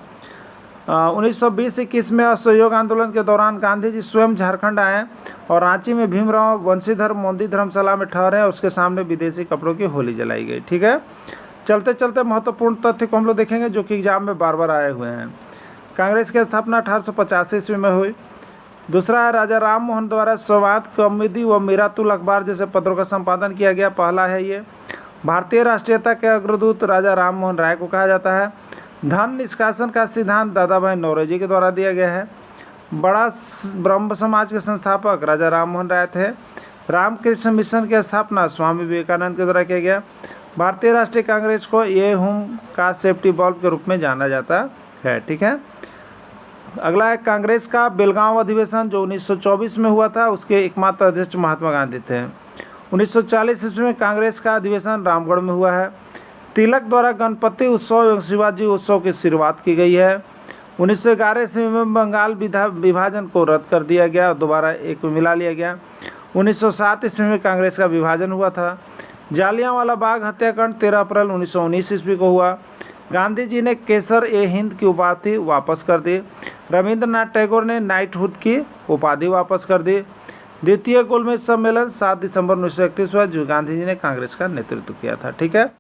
1920-21 में असहयोग आंदोलन के दौरान गांधी जी स्वयं झारखंड आए और रांची में भीमराव वंशीधर मोदी धर्मशाला में ठहरे और उसके सामने विदेशी कपड़ों की होली जलाई गई। ठीक है, चलते चलते महत्वपूर्ण तथ्य को हम लोग देखेंगे जो कि एग्जाम में बार बार आए हुए हैं। कांग्रेस की स्थापना 1885 ईस्वी में हुई। दूसरा है राजा राम मोहन द्वारा संवाद, कॉमेडी व मीरातुल अखबार जैसे पत्रों का संपादन किया गया, पहला है ये। भारतीय राष्ट्रीयता के अग्रदूत राजा राम मोहन राय को कहा जाता है। धन निष्कासन का सिद्धांत दादा भाई नौरोजी के द्वारा दिया गया है। बड़ा ब्रह्म समाज के संस्थापक राजा राम मोहन राय थे। रामकृष्ण मिशन की स्थापना स्वामी विवेकानंद के द्वारा किया गया। भारतीय राष्ट्रीय कांग्रेस को ये हुम का सेफ्टी बल्ब के रूप में जाना जाता है। ठीक है, अगला है कांग्रेस का बेलगांव अधिवेशन जो 1924 में हुआ था, उसके एकमात्र अध्यक्ष महात्मा गांधी थे। 1940 ईस्वी में कांग्रेस का अधिवेशन रामगढ़ में हुआ है। तिलक द्वारा गणपति उत्सव एवं शिवाजी उत्सव की शुरुआत की गई है। 1911 ईस्वी में बंगाल विभाजन को रद्द कर दिया गया और दोबारा एक में मिला लिया गया। 1907 ईस्वी में कांग्रेस का विभाजन हुआ था। जालियांवाला बाग हत्याकांड 13 अप्रैल 1919 ईस्वी को हुआ। गांधी जी ने केसर ए हिंद की उपाधि वापस कर दी। रविंद्रनाथ टैगोर ने नाइटहुड की उपाधि वापस कर दी। द्वितीय गोलमेज सम्मेलन 7 दिसंबर 1931 हुआ, जो गांधी जी ने कांग्रेस का नेतृत्व किया था। ठीक है।